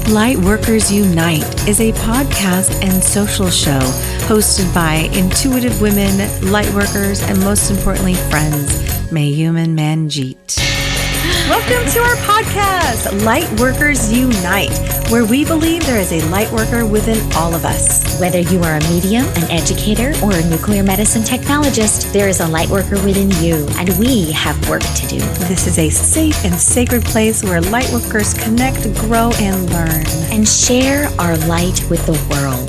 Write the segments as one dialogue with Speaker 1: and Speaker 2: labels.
Speaker 1: Lightworkers Unite is a podcast and social show hosted by intuitive women, lightworkers, and most importantly, friends, Mayume and Manjeet. Welcome to our podcast, Lightworkers Unite, where we believe there is a lightworker within all of us.
Speaker 2: Whether you are a medium, an educator, or a nuclear medicine technologist, there is a lightworker within you, and we have work to do.
Speaker 1: This is a safe and sacred place where lightworkers connect, grow, and learn.
Speaker 2: And share our light with the world.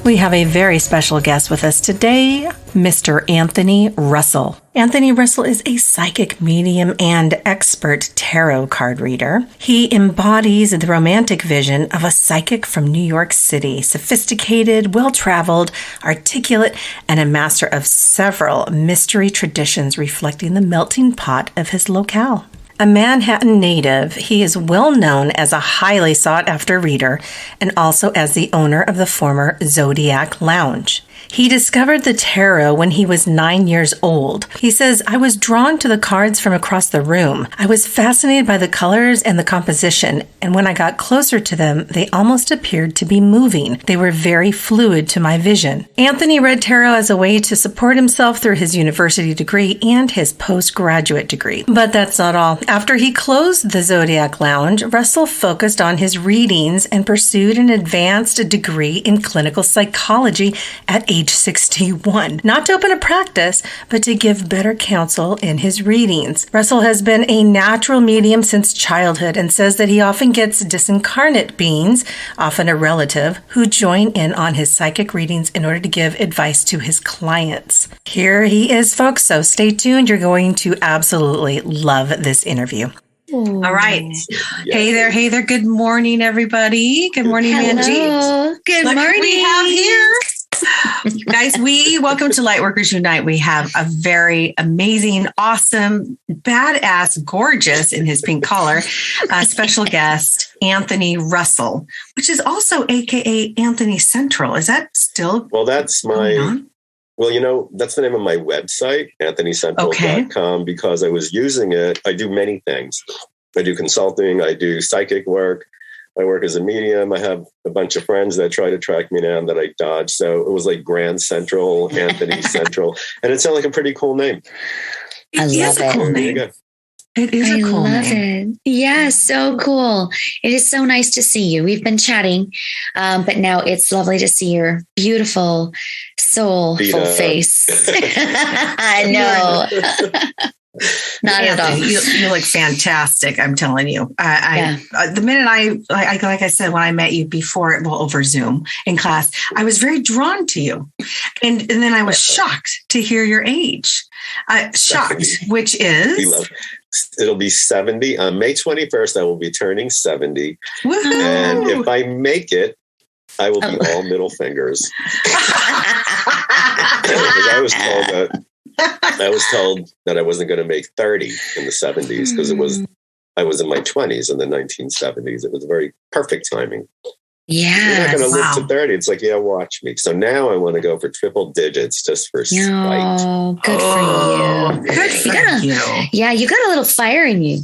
Speaker 1: We have a very special guest with us today, Mr. Anthony Russell. Anthony Russell is a psychic medium and expert tarot card reader. He embodies the romantic vision of a psychic from New York City, sophisticated, well-traveled, articulate, and a master of several mystery traditions reflecting the melting pot of his locale. A Manhattan native, he is well known as a highly sought-after reader and also as the owner of the former Zodiac Lounge. He discovered the tarot when he was 9 years old. He says, "I was drawn to the cards from across the room. I was fascinated by the colors and the composition, and when I got closer to them, they almost appeared to be moving. They were very fluid to my vision." Anthony read tarot as a way to support himself through his university degree and his postgraduate degree. But that's not all. After he closed the Zodiac Lounge, Russell focused on his readings and pursued an advanced degree in clinical psychology at age 61. Not to open a practice, but to give better counsel in his readings. Russell has been a natural medium since childhood and says that he often gets disincarnate beings, often a relative, who join in on his psychic readings in order to give advice to his clients. Here he is, folks, so stay tuned. You're going to absolutely love this interview.
Speaker 2: Ooh.
Speaker 1: All right. Hey there. Good morning, everybody. Good morning, Manjeet.
Speaker 2: Good morning.
Speaker 1: What we have here. Guys, welcome to Lightworkers Unite. We have a very amazing, awesome, badass, gorgeous in his pink collar, special guest, Anthony Russell, which is also AKA Anthony Central. Is that still?
Speaker 3: Well, that's my, that's the name of my website, anthonycentral.com, because I was using it. I do many things. I do consulting. I do psychic work. I work as a medium. I have a bunch of friends that try to track me down that I dodge. So it was like Grand Central, Anthony Central. And it sounded like a pretty cool name.
Speaker 2: I love it.
Speaker 1: Cool name. It is a cool name. I love it.
Speaker 2: Yeah, so cool. It is so nice to see you. We've been chatting, but now it's lovely to see your beautiful, soulful face. I know. Not at all.
Speaker 1: You look fantastic. I'm telling you. The minute I like I said, when I met you before, over Zoom in class, I was very drawn to you. And then I was shocked to hear your age. Shocked, which is?
Speaker 3: It'll be 70. On May 21st, I will be turning 70.
Speaker 1: Woo-hoo.
Speaker 3: And if I make it, I will be all middle fingers. Because I was told that I wasn't going to make 30 in the 70s because I was in my 20s in the 1970s. It was very perfect timing.
Speaker 2: Yeah.
Speaker 3: You're not going to live to 30. It's like, watch me. So now I want to go for triple digits just for spite.
Speaker 2: Oh, good for you.
Speaker 1: Good for you.
Speaker 2: Yeah, you got a little fire in you.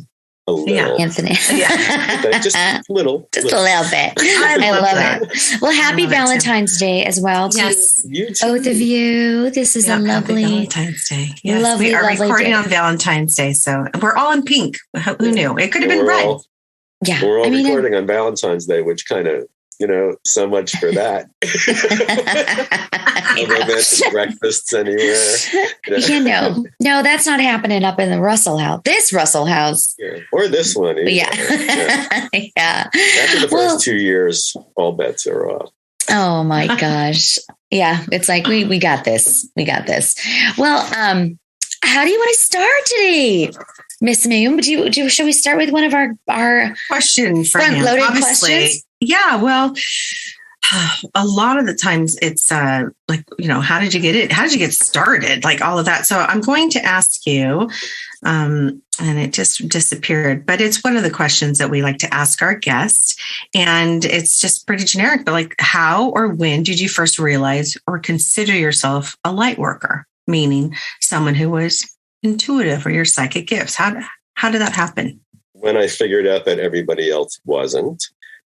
Speaker 3: A little.
Speaker 2: Anthony.
Speaker 3: Just a little.
Speaker 2: Just a little bit. I love it. Well, happy Valentine's Day as well to both of you. This is a lovely
Speaker 1: Valentine's Day. Yes,
Speaker 2: lovely,
Speaker 1: we are recording
Speaker 2: day.
Speaker 1: on Valentine's Day, so we're all in pink. Who knew? It could have been red.
Speaker 3: We're all recording on Valentine's Day, which kind of, so much for that. Romantic breakfasts anywhere.
Speaker 2: No, that's not happening up in the Russell house. This Russell house.
Speaker 3: Yeah. Or this one. Either.
Speaker 2: Yeah.
Speaker 3: After the first 2 years, all bets are off.
Speaker 2: Oh my gosh. Yeah. It's like, we got this. We got this. Well, how do you want to start today? Miss Mayume, should we start with one of our
Speaker 1: question for
Speaker 2: front-loaded questions?
Speaker 1: Yeah, well, a lot of the times it's how did you get it? How did you get started? Like all of that. So I'm going to ask you, and it just disappeared, but it's one of the questions that we like to ask our guests. And it's just pretty generic, but like how or when did you first realize or consider yourself a light worker? Meaning someone who was intuitive or your psychic gifts. How did that happen?
Speaker 3: when I figured out that everybody else wasn't,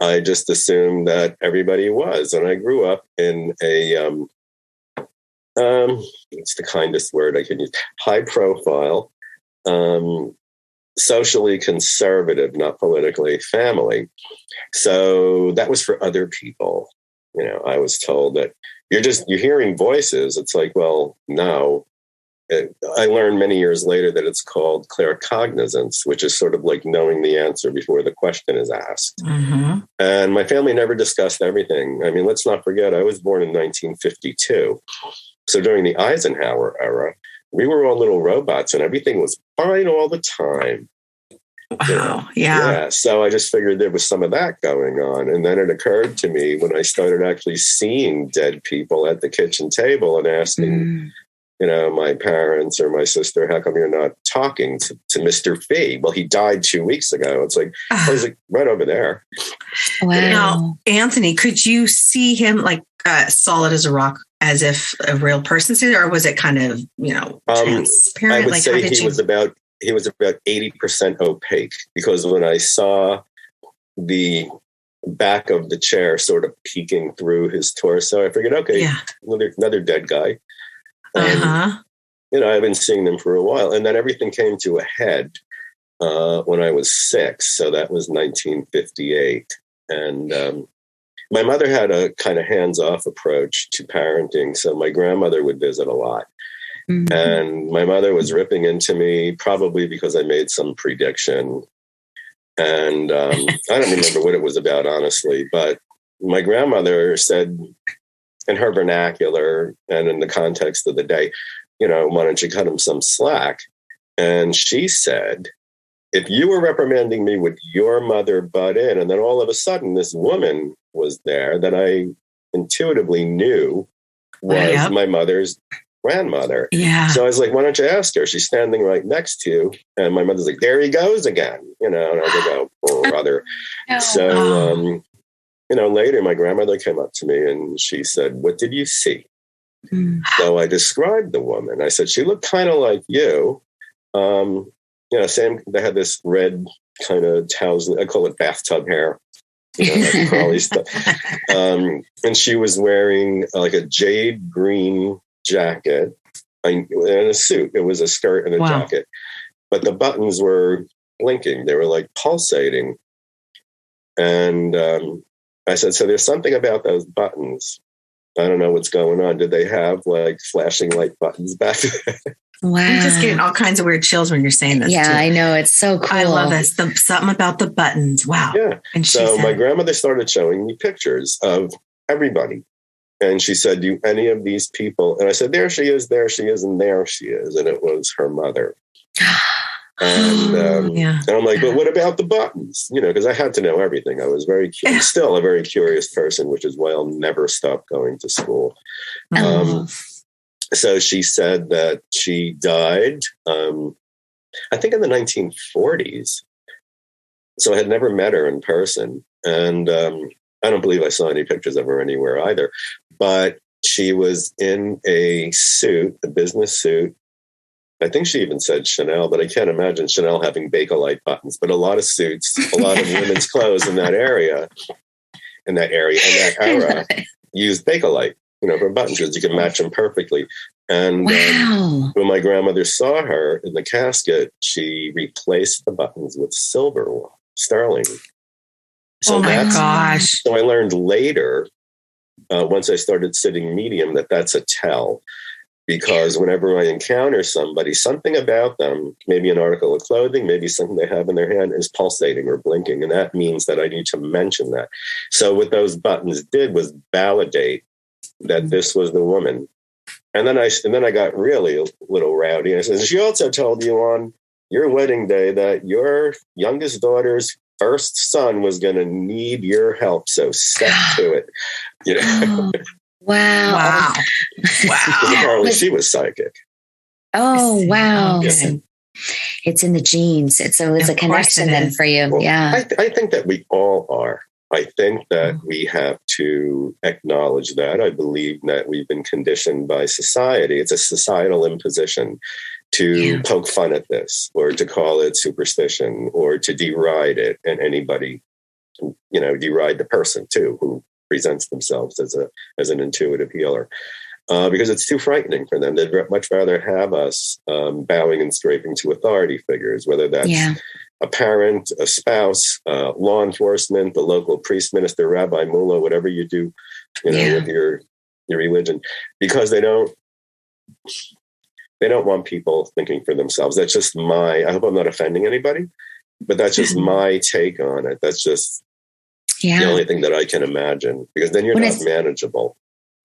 Speaker 3: I just assumed that everybody was. And I grew up in a, it's the kindest word I can use, high profile, socially conservative, not politically, family. So that was for other people. You know, I was told that you're hearing voices. It's like, well, no. I learned many years later that it's called claircognizance, which is sort of like knowing the answer before the question is asked. Mm-hmm. And my family never discussed everything. I mean, let's not forget, I was born in 1952. So during the Eisenhower era, we were all little robots and everything was fine all the time.
Speaker 1: Wow. You know? Yeah.
Speaker 3: So I just figured there was some of that going on. And then it occurred to me when I started actually seeing dead people at the kitchen table and asking, you know, my parents or my sister, how come you're not talking to Mr. Fee? Well, he died 2 weeks ago. It's like, he's like right over there.
Speaker 2: Wow.
Speaker 1: Now, Anthony, could you see him like solid as a rock, as if a real person did, or was it kind of, you know, transparent?
Speaker 3: I would say he was about 80% opaque, because when I saw the back of the chair sort of peeking through his torso, I figured, okay, another dead guy. You know, I've been seeing them for a while. And then everything came to a head when I was 6. So that was 1958. And my mother had a kind of hands-off approach to parenting. So my grandmother would visit a lot. Mm-hmm. And my mother was ripping into me, probably because I made some prediction. And I don't remember what it was about, honestly. But my grandmother said, in her vernacular and in the context of the day, you know, why don't you cut him some slack? And she said, if you were reprimanding me, would your mother butt in? And then all of a sudden, this woman was there that I intuitively knew was my mother's grandmother.
Speaker 1: Yeah.
Speaker 3: So I was like, why don't you ask her? She's standing right next to you. And my mother's like, there he goes again. You know, and I was like, oh, brother. No. So, you know, later my grandmother came up to me and she said, what did you see? So I described the woman. I said, she looked kind of like you. You know, Sam, they had this red kind of towels, I call it bathtub hair, you know, like crawly stuff. And she was wearing like a jade green jacket and a suit. It was a skirt and a jacket, but the buttons were blinking. They were like pulsating. And I said, so there's something about those buttons. I don't know what's going on. Did they have like flashing light buttons back there?
Speaker 2: Wow.
Speaker 1: I'm just getting all kinds of weird chills when you're saying this.
Speaker 2: Yeah,
Speaker 1: too.
Speaker 2: I know. It's so cool.
Speaker 1: I love this. Something about the buttons. Wow.
Speaker 3: Yeah.
Speaker 1: And
Speaker 3: so my grandmother started showing me pictures of everybody. And she said, do any of these people? And I said, there she is, and there she is. And it was her mother. And I'm like, but what about the buttons? You know, because I had to know everything. I was still a very curious person, which is why I'll never stop going to school. So she said that she died, I think in the 1940s. So I had never met her in person. And I don't believe I saw any pictures of her anywhere either. But she was in a suit, a business suit. I think she even said Chanel, but I can't imagine Chanel having Bakelite buttons. But a lot of suits, a lot of women's clothes in that era, in that era, used Bakelite, you know, for buttons because you can match them perfectly. And when my grandmother saw her in the casket, she replaced the buttons with silver sterling. So
Speaker 1: oh my gosh!
Speaker 3: So I learned later, once I started sitting medium, that's a tell. Because whenever I encounter somebody, something about them, maybe an article of clothing, maybe something they have in their hand is pulsating or blinking. And that means that I need to mention that. So what those buttons did was validate that this was the woman. And then I got really a little rowdy. I said, she also told you on your wedding day that your youngest daughter's first son was going to need your help. So step to it. You know?
Speaker 2: Wow.
Speaker 3: Apparently she was psychic.
Speaker 2: Oh, wow.
Speaker 3: Yeah.
Speaker 2: It's in the genes. It's a connection then for you.
Speaker 3: Well,
Speaker 2: yeah.
Speaker 3: I think that we all are. I think that we have to acknowledge that. I believe that we've been conditioned by society. It's a societal imposition to poke fun at this, or to call it superstition, or to deride it, and anybody, deride the person too, who presents themselves as an intuitive healer, because it's too frightening for them. They'd much rather have us bowing and scraping to authority figures, whether that's a parent, a spouse, law enforcement, the local priest, minister, rabbi, mullah, whatever you do, with your religion, because they don't want people thinking for themselves. That's just I hope I'm not offending anybody, but that's just my take on it. That's just the only thing that I can imagine, because then you're not manageable.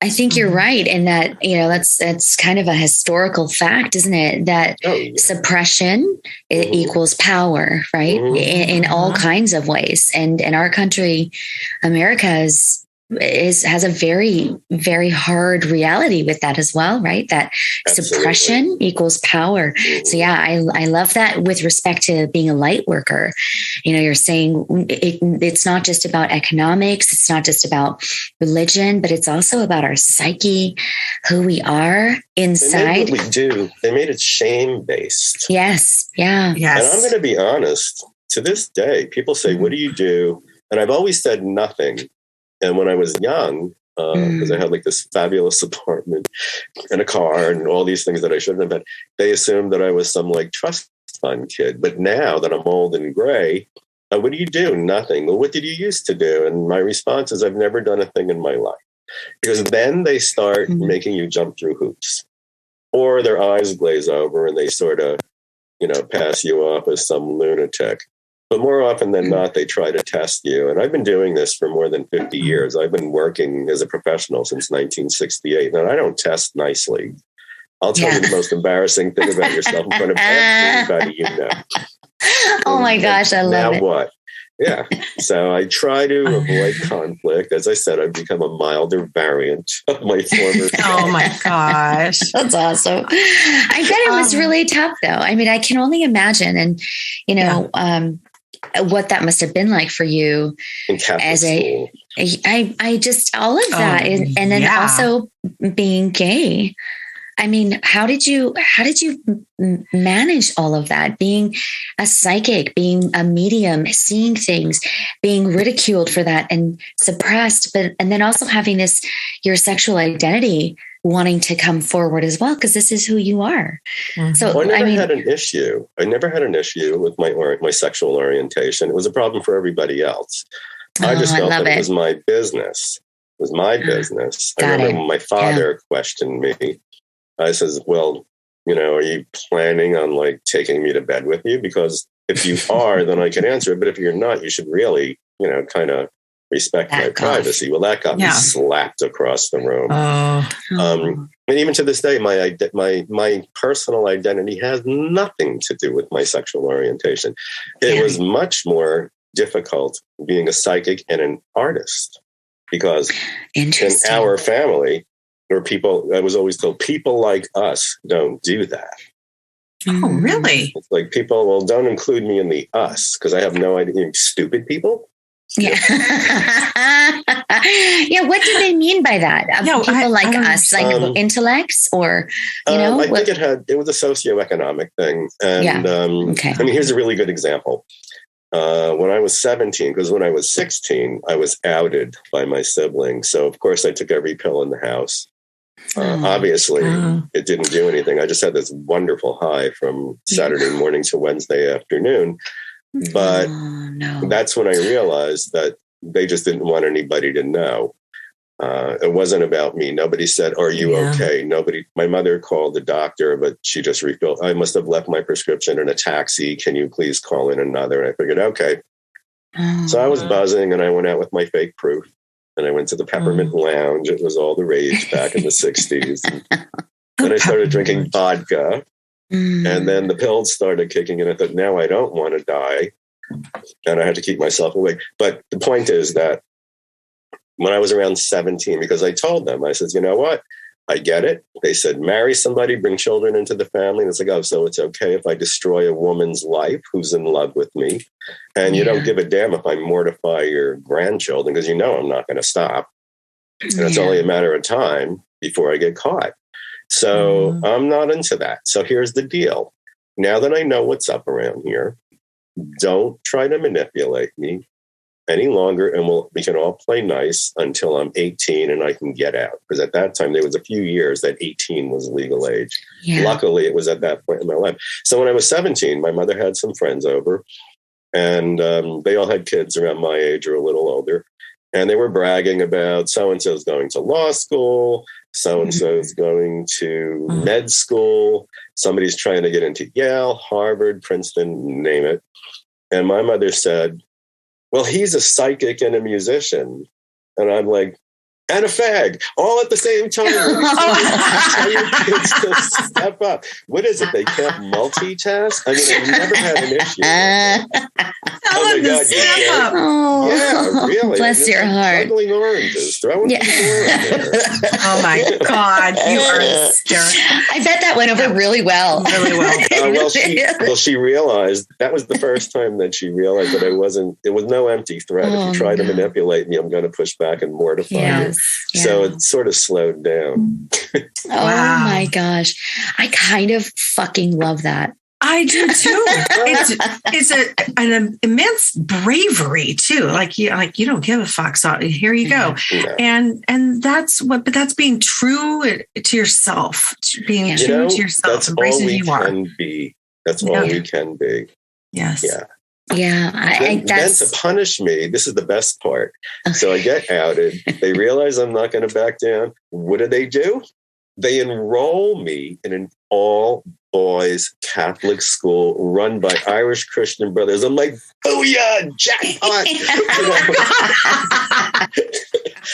Speaker 2: I think you're right in that, that's kind of a historical fact, isn't it? That suppression equals power, right? In all kinds of ways. And in our country, America has a very, very hard reality with that as well, right? That suppression equals power. So I love that with respect to being a light worker. You're saying it's not just about economics, it's not just about religion, but it's also about our psyche, who we are inside.
Speaker 3: They made what we do. They made it shame-based.
Speaker 2: Yes. Yeah.
Speaker 1: Yes.
Speaker 3: And I'm going to be honest, to this day, people say, what do you do? And I've always said nothing. And when I was young, because I had like this fabulous apartment and a car and all these things that I shouldn't have had, they assumed that I was some like trust fund kid. But now that I'm old and gray, what do you do? Nothing. Well, what did you used to do? And my response is, I've never done a thing in my life. Because then they start making you jump through hoops, or their eyes glaze over and they sort of, pass you off as some lunatic. But more often than not, they try to test you. And I've been doing this for more than 50 years. I've been working as a professional since 1968. And I don't test nicely. I'll tell you the most embarrassing thing about yourself in front of everybody you know.
Speaker 2: Oh my gosh, I love it.
Speaker 3: Now what? Yeah. So I try to avoid conflict. As I said, I've become a milder variant of my former.
Speaker 1: Oh my gosh.
Speaker 2: That's awesome. I bet it was really tough though. I mean, I can only imagine. And, what that must have been like for you as I just all of that, and then also being gay. I mean, how did you manage all of that? Being a psychic, being a medium, seeing things, being ridiculed for that and suppressed, and then also having your sexual identity wanting to come forward as well, because this is who you are. So
Speaker 3: I never had an issue. I never had an issue with my sexual orientation. It was a problem for everybody else. I just felt that it was my business. It was my business. I remember when my father questioned me. I says, well, are you planning on like taking me to bed with you? Because if you are, then I can answer it. But if you're not, you should really, kind of respect my privacy. Well, that got me slapped across the room. And even to this day, my personal identity has nothing to do with my sexual orientation. It was much more difficult being a psychic and an artist, because in our family, or people, I was always told, people like us don't do that.
Speaker 1: Oh, really?
Speaker 3: It's like people, well, don't include me in the us, because I have no idea. Stupid people?
Speaker 2: Yeah. What do they mean by that? People like us, like intellects, or,
Speaker 3: I think it was a socioeconomic thing. And I mean, here's a really good example. When I was 17, because when I was 16, I was outed by my siblings. So, of course, I took every pill in the house. Obviously, it didn't do anything. I just had this wonderful high from Saturday morning to Wednesday afternoon. But that's when I realized that they just didn't want anybody to know. It wasn't about me. Nobody said, are you okay? My mother called the doctor, but she just refilled. I must have left my prescription in a taxi. Can you please call in another? And I figured, okay. So I was buzzing and I went out with my fake proof. And I went to the Peppermint Lounge. It was all the rage back in the 60s. And I started drinking vodka. And then the pills started kicking in. I thought, now I don't want to die. And I had to keep myself awake. But the point is that when I was around 17, because I told them, I said, you know what? I get it. They said, marry somebody, bring children into the family. And it's like, oh, so it's okay if I destroy a woman's life who's in love with me. And you don't give a damn if I mortify your grandchildren, because I'm not going to stop. And it's only a matter of time before I get caught. So I'm not into that. So here's the deal. Now that I know what's up around here, don't try to manipulate me any longer, and we can all play nice until I'm 18 and I can get out. Because at that time, there was a few years that 18 was legal age. Yeah. Luckily, it was at that point in my life. So when I was 17, my mother had some friends over, and they all had kids around my age or a little older. And they were bragging about so-and-so's going to law school, so-and-so's going to med school, somebody's trying to get into Yale, Harvard, Princeton, name it. And my mother said, well, he's a psychic and a musician. And I'm like, and a fag, all at the same time. Tell your kids to step up. What is it? They can't multitask? I mean, I've never had an issue. Oh my God, you up. Yeah, really.
Speaker 2: Bless your heart.
Speaker 3: Juggling oranges, throwing oranges.
Speaker 1: Oh my God, you are hysterical.
Speaker 2: I bet that went over really well.
Speaker 1: Really well.
Speaker 3: She realized that was the first time that she realized that it was no empty threat. If you try to manipulate me, I'm going to push back and mortify you. Yeah. So it sort of slowed down.
Speaker 2: Wow. My gosh. I kind of fucking love that.
Speaker 1: I do too. It's an immense bravery too. Like you don't give a fuck. So here you go. Yeah. And that's being true to yourself, being true to yourself, embracing who you are.
Speaker 3: That's all we can be.
Speaker 1: Yes.
Speaker 3: Yeah.
Speaker 2: Yeah.
Speaker 3: Then to punish me, this is the best part. Okay. So I get outed. They realize I'm not going to back down. What do? They enroll me in an all-boys Catholic school run by Irish Christian brothers. I'm like, booyah, jackpot!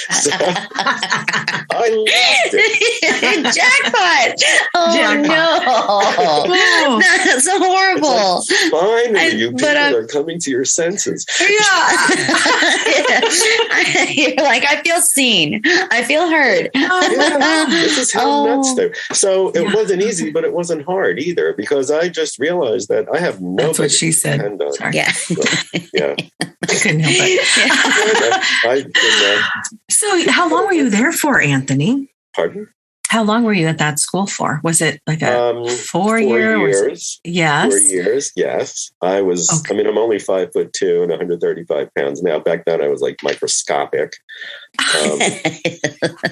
Speaker 3: So, I loved it.
Speaker 2: Jackpot! Oh no, that's horrible.
Speaker 3: Like, finally, you people are coming to your senses.
Speaker 2: Yeah. You're like, I feel seen. I feel heard.
Speaker 3: This is how nuts do. So it wasn't easy, but it wasn't hard either, because I just realized that I have nobody.
Speaker 1: That's what she said.
Speaker 2: Yeah.
Speaker 3: So, yeah.
Speaker 1: I couldn't help it. So how long were you there for, Anthony?
Speaker 3: Pardon?
Speaker 1: How long were you at that school for? Was it like a 4 year?
Speaker 3: 4 years.
Speaker 1: Yes.
Speaker 3: 4 years. Yes. I was, okay. I mean, I'm only 5'2" and 135 pounds now. Back then I was like microscopic.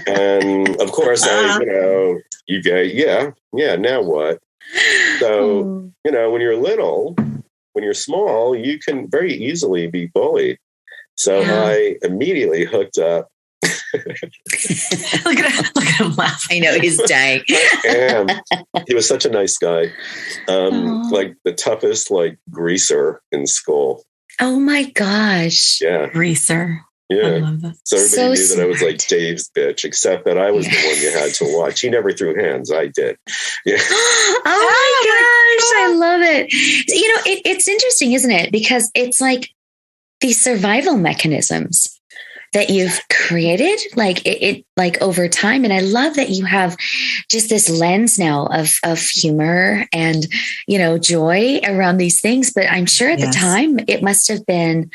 Speaker 3: And of course you go, yeah, now what? So, when you're little, when you're small, you can very easily be bullied. So I immediately hooked up.
Speaker 1: Look at him laugh.
Speaker 2: I know, he's dying.
Speaker 3: And he was such a nice guy. Like the toughest, greaser in school.
Speaker 2: Oh my gosh.
Speaker 3: Yeah.
Speaker 1: Greaser.
Speaker 3: Yeah.
Speaker 1: I love that.
Speaker 3: So everybody knew that I was like Dave's bitch, except that I was the one you had to watch. He never threw hands. I did. Yeah.
Speaker 2: Oh my gosh. I love it. It's interesting, isn't it? Because it's like these survival mechanisms that you've created, like over time. And I love that you have just this lens now of humor and, joy around these things. But I'm sure at the time it must have been,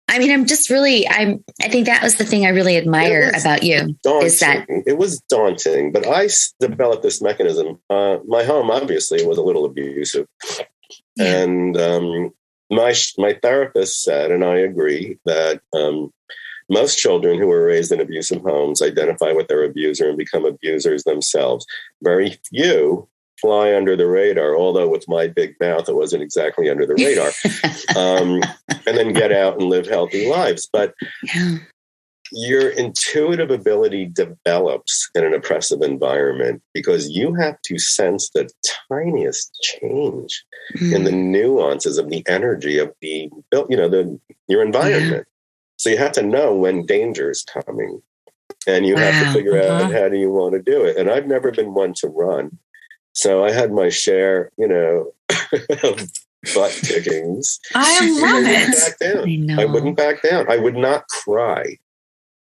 Speaker 2: I think that was the thing I really admire about you.
Speaker 3: Daunting.
Speaker 2: Is that
Speaker 3: it was daunting, but I developed this mechanism. My home obviously was a little abusive. Yeah. And my therapist said, and I agree, that most children who were raised in abusive homes identify with their abuser and become abusers themselves. Very few fly under the radar, although with my big mouth, it wasn't exactly under the radar, and then get out and live healthy lives. But your intuitive ability develops in an oppressive environment because you have to sense the tiniest change in the nuances of the energy of your environment. So you have to know when danger is coming, and you have to figure out how do you want to do it. And I've never been one to run. So I had my share, of butt kickings.
Speaker 1: I love it.
Speaker 3: I wouldn't back down. I would not cry.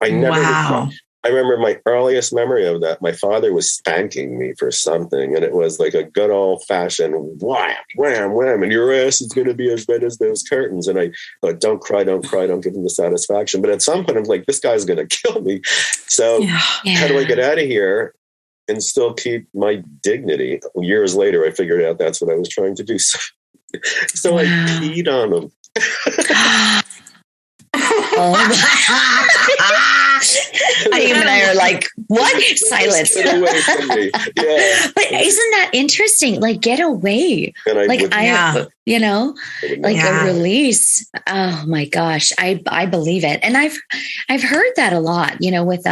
Speaker 3: I never would cry. I remember my earliest memory of that. My father was spanking me for something, and it was like a good old fashioned wham, wham, wham, and your ass is going to be as red as those curtains. And I thought, don't cry, don't give him the satisfaction. But at some point, I'm like, this guy's going to kill me. So how do I get out of here? and still keep my dignity. Years later, I figured out that's what I was trying to do. So wow. I peed on them.
Speaker 2: Mayume and I are like, what? Silence.
Speaker 3: Get away from me. Yeah.
Speaker 2: But isn't that interesting? Like, get away.
Speaker 3: And
Speaker 2: you know, like a release. Oh my gosh. I believe it. And I've heard that a lot, you know, with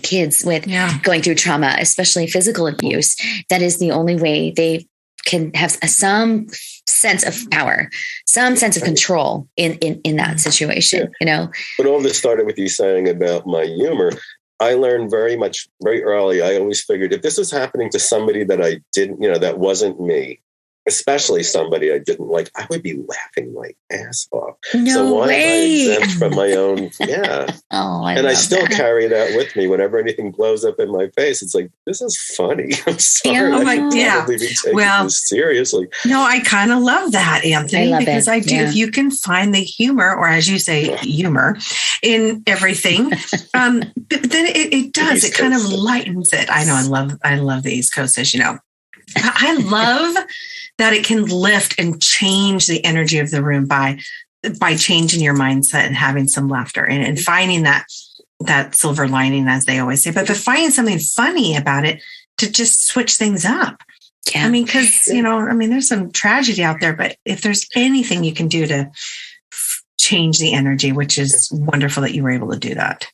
Speaker 2: kids with going through trauma, especially physical abuse. That is the only way they can have some sense of power, some sense of control in that situation, you know.
Speaker 3: But all this started with you saying about my humor. I learned very early. I always figured if this was happening to somebody that I didn't, you know, that wasn't me, especially somebody I didn't like, I would be laughing my ass off.
Speaker 2: No
Speaker 3: so why
Speaker 2: way.
Speaker 3: am I exempt from my own? Yeah. I still carry that with me whenever anything blows up in my face. It's like, this is funny. I'm sorry.
Speaker 1: Yeah.
Speaker 3: I should probably be taking this seriously.
Speaker 1: No, I kind of love that, Anthony, because I do. Yeah. If you can find the humor, or as you say, humor in everything, then it does. It kind of lightens it. I know. I love the East Coast, as you know. I love that it can lift and change the energy of the room by changing your mindset and having some laughter and finding that silver lining, as they always say, but finding something funny about it to just switch things up. Yeah. I mean, because, you know, I mean, there's some tragedy out there, but if there's anything you can do to change the energy, which is wonderful that you were able to do that.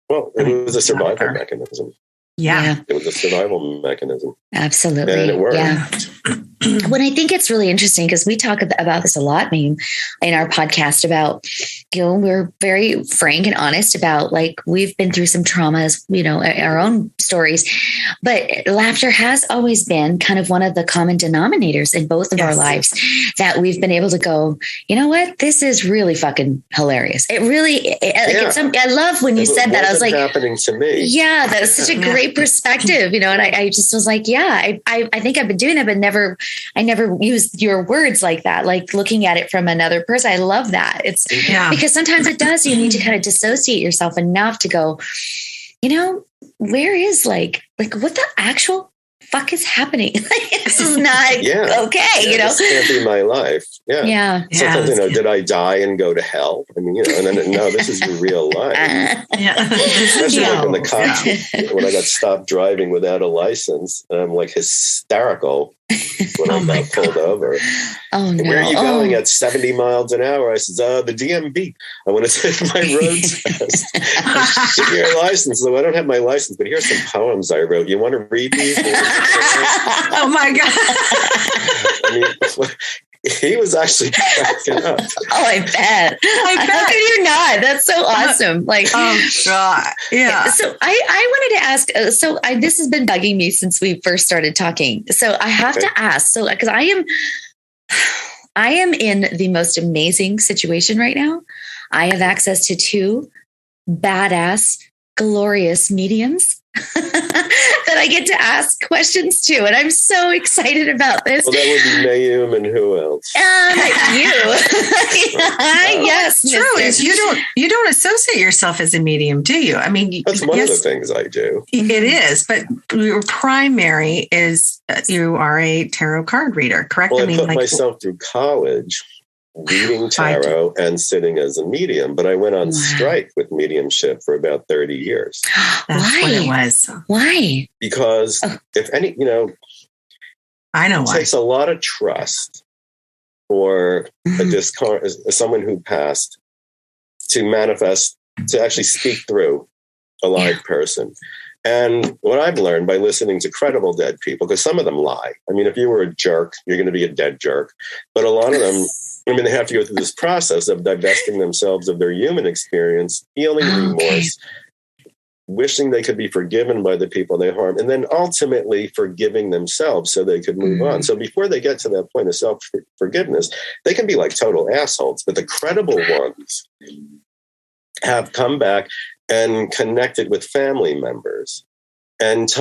Speaker 3: Well, it was a survival mechanism.
Speaker 1: Yeah.
Speaker 3: It was a survival mechanism.
Speaker 2: Absolutely.
Speaker 3: And it worked.
Speaker 2: Yeah. When I think it's really interesting, because we talk about this a lot, Mayume, in our podcast about, you know, we're very frank and honest about, like, we've been through some traumas, you know, our own stories, but laughter has always been kind of one of the common denominators in both of our lives, that we've been able to go, you know what, this is really fucking hilarious. It really, I love when you said that. I was like,
Speaker 3: happening to me.
Speaker 2: Yeah, that's such a great perspective, you know, and I just was like, I think I've been doing that, but I never used your words like that, like looking at it from another person. I love that. It's because sometimes it does, you need to kind of dissociate yourself enough to go, you know, where is like what the actual fuck is happening? This is not okay, you know.
Speaker 3: This can't be my life. Yeah. Sometimes, you know, did I die and go to hell? I mean, you know, and then no, this is your real life. Especially like when the cops, when I got stopped driving without a license, and I'm like hysterical when I got pulled over.
Speaker 2: Oh no!
Speaker 3: Where are you going at 70 miles an hour? I said, the DMV. I want to take my road test. Give me your license. So I don't have my license, but here's some poems I wrote. You want to read these?
Speaker 1: Oh my God.
Speaker 3: I mean, he was actually cracking up.
Speaker 2: Oh, I bet. How could you not? That's so awesome. Like,
Speaker 1: oh God. Yeah.
Speaker 2: So I wanted to ask, this has been bugging me since we first started talking. So I have to ask, because I am in the most amazing situation right now. I have access to 2 badass, glorious mediums that I get to ask questions to, and I'm so excited about this.
Speaker 3: Well, that would be Mayume, and who else?
Speaker 2: You. Yes,
Speaker 1: true. Is you don't associate yourself as a medium, do you? I mean,
Speaker 3: that's one of the things I do.
Speaker 1: It is, but your primary is you are a tarot card reader, correct?
Speaker 3: Well, I put myself through college reading tarot and sitting as a medium, but I went on strike with mediumship for about 30 years.
Speaker 1: That's what it was.
Speaker 2: Why?
Speaker 3: Because if any, you know,
Speaker 1: I know why.
Speaker 3: It takes a lot of trust for someone who passed to manifest, to actually speak through a live person. And what I've learned by listening to credible dead people, because some of them lie. I mean, if you were a jerk, you're going to be a dead jerk. But a lot of them, I mean, they have to go through this process of divesting themselves of their human experience, feeling remorse, wishing they could be forgiven by the people they harm, and then ultimately forgiving themselves so they could move on. So before they get to that point of self-forgiveness, they can be like total assholes. But the credible ones have come back and connected with family members and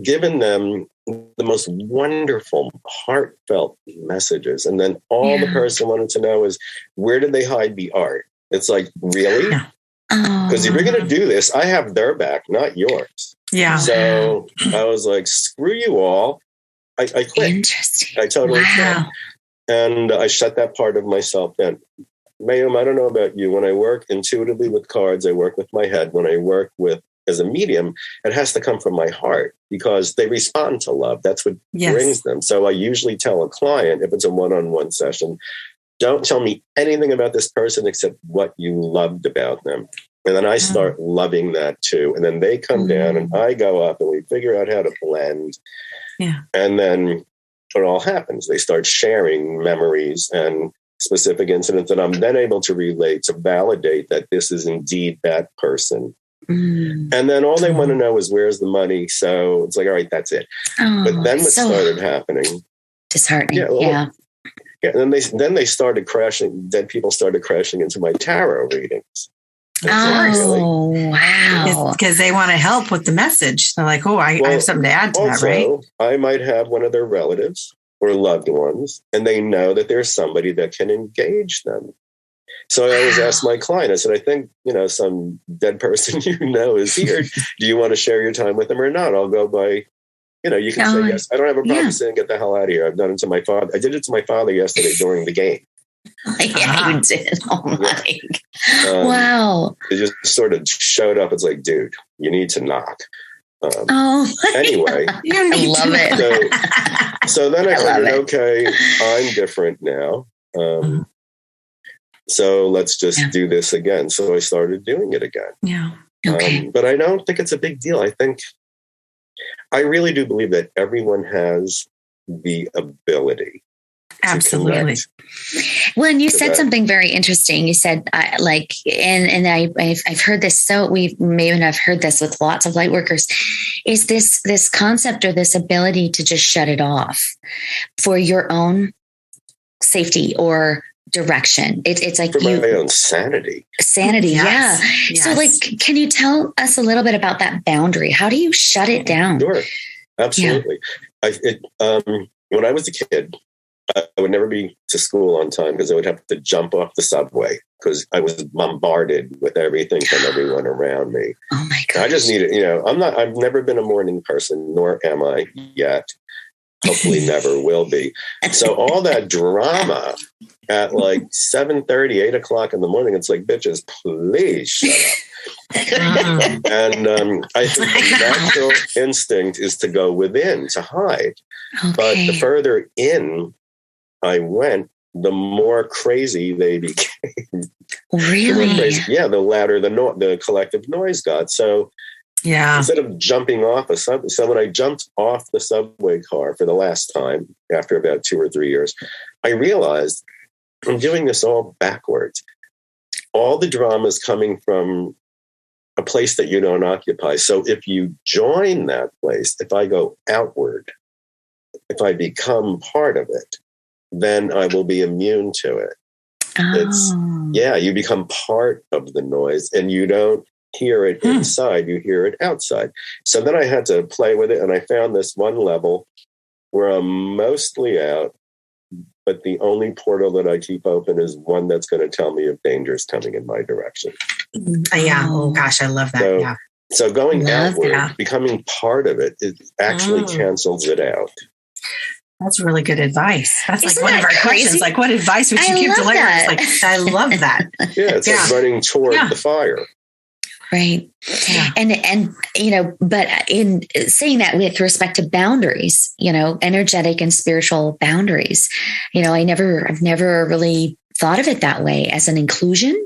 Speaker 3: given them the most wonderful, heartfelt messages. And then all the person wanted to know is, where did they hide the art? It's like, really? Because if you're going to do this, I have their back, not yours.
Speaker 1: Yeah.
Speaker 3: So I was like, screw you all. I quit.
Speaker 2: Interesting.
Speaker 3: I totally quit. And I shut that part of myself down. Mayume, I don't know about you. When I work intuitively with cards, I work with my head. When I work with as a medium, it has to come from my heart because they respond to love. That's what brings them. So I usually tell a client, if it's a one-on-one session, don't tell me anything about this person except what you loved about them. And then I start loving that too. And then they come down and I go up and we figure out how to blend.
Speaker 1: Yeah.
Speaker 3: And then it all happens. They start sharing memories and specific incidents that I'm then able to relate to validate that this is indeed that person. And then all they want to know is where's the money. So it's like, all right, that's it. But then what started happening?
Speaker 2: Disheartening.
Speaker 3: Yeah. And then they started crashing. Then people started crashing into my tarot readings.
Speaker 2: Wow.
Speaker 1: Because they want to help with the message. They're like, I have something to add to that, right?
Speaker 3: I might have one of their relatives or loved ones, and they know that there's somebody that can engage them. So I always ask my client, I said, I think, some dead person is here. Do you want to share your time with them or not? I'll go by, you can say yes. I don't have a problem saying get the hell out of here. I've done it to my father. I did it to my father yesterday during the game.
Speaker 2: You did. Oh my. Wow.
Speaker 3: It just sort of showed up. It's like, dude, you need to knock. Anyway,
Speaker 2: I love it.
Speaker 3: So then I figured, okay, I'm different now. So let's just do this again. So I started doing it again.
Speaker 1: Yeah.
Speaker 2: Okay.
Speaker 3: But I don't think it's a big deal. I really do believe that everyone has the ability.
Speaker 1: Absolutely.
Speaker 2: Well, and you said something very interesting. You said, I've heard this. So we may even have heard this with lots of light workers. Is this concept or this ability to just shut it off for your own safety or direction? It's like
Speaker 3: for my own sanity.
Speaker 2: Yes. So, can you tell us a little bit about that boundary? How do you shut it down?
Speaker 3: Sure, absolutely. When I was a kid, I would never be to school on time because I would have to jump off the subway because I was bombarded with everything from everyone around me.
Speaker 2: Oh my God!
Speaker 3: I just needed, I've never been a morning person, nor am I yet. Hopefully never will be. So all that drama at like 7:30, 8 o'clock in the morning, it's like, bitches, please shut up. And I think the natural instinct is to go within, to hide.
Speaker 2: Okay.
Speaker 3: But the further in I went, the more crazy they became.
Speaker 2: Really?
Speaker 3: The louder the collective noise got. So instead of jumping off a subway, so when I jumped off the subway car for the last time after about 2 or 3 years, I realized I'm doing this all backwards. All the drama is coming from a place that you don't occupy. So if you join that place, if I go outward, if I become part of it, then I will be immune to it. You become part of the noise and you don't hear it inside, you hear it outside. So then I had to play with it and I found this one level where I'm mostly out, but the only portal that I keep open is one that's going to tell me if danger is coming in my direction.
Speaker 1: Oh gosh, I love that.
Speaker 3: So going outward, becoming part of it, it actually cancels it out.
Speaker 1: That's really good advice. That's
Speaker 2: Isn't
Speaker 1: one of our questions. Like, what advice would you give to light workers? I love that.
Speaker 3: It's like running toward the fire.
Speaker 2: Right. Yeah. And, but in saying that with respect to boundaries, energetic and spiritual boundaries, I've never really thought of it that way as an inclusion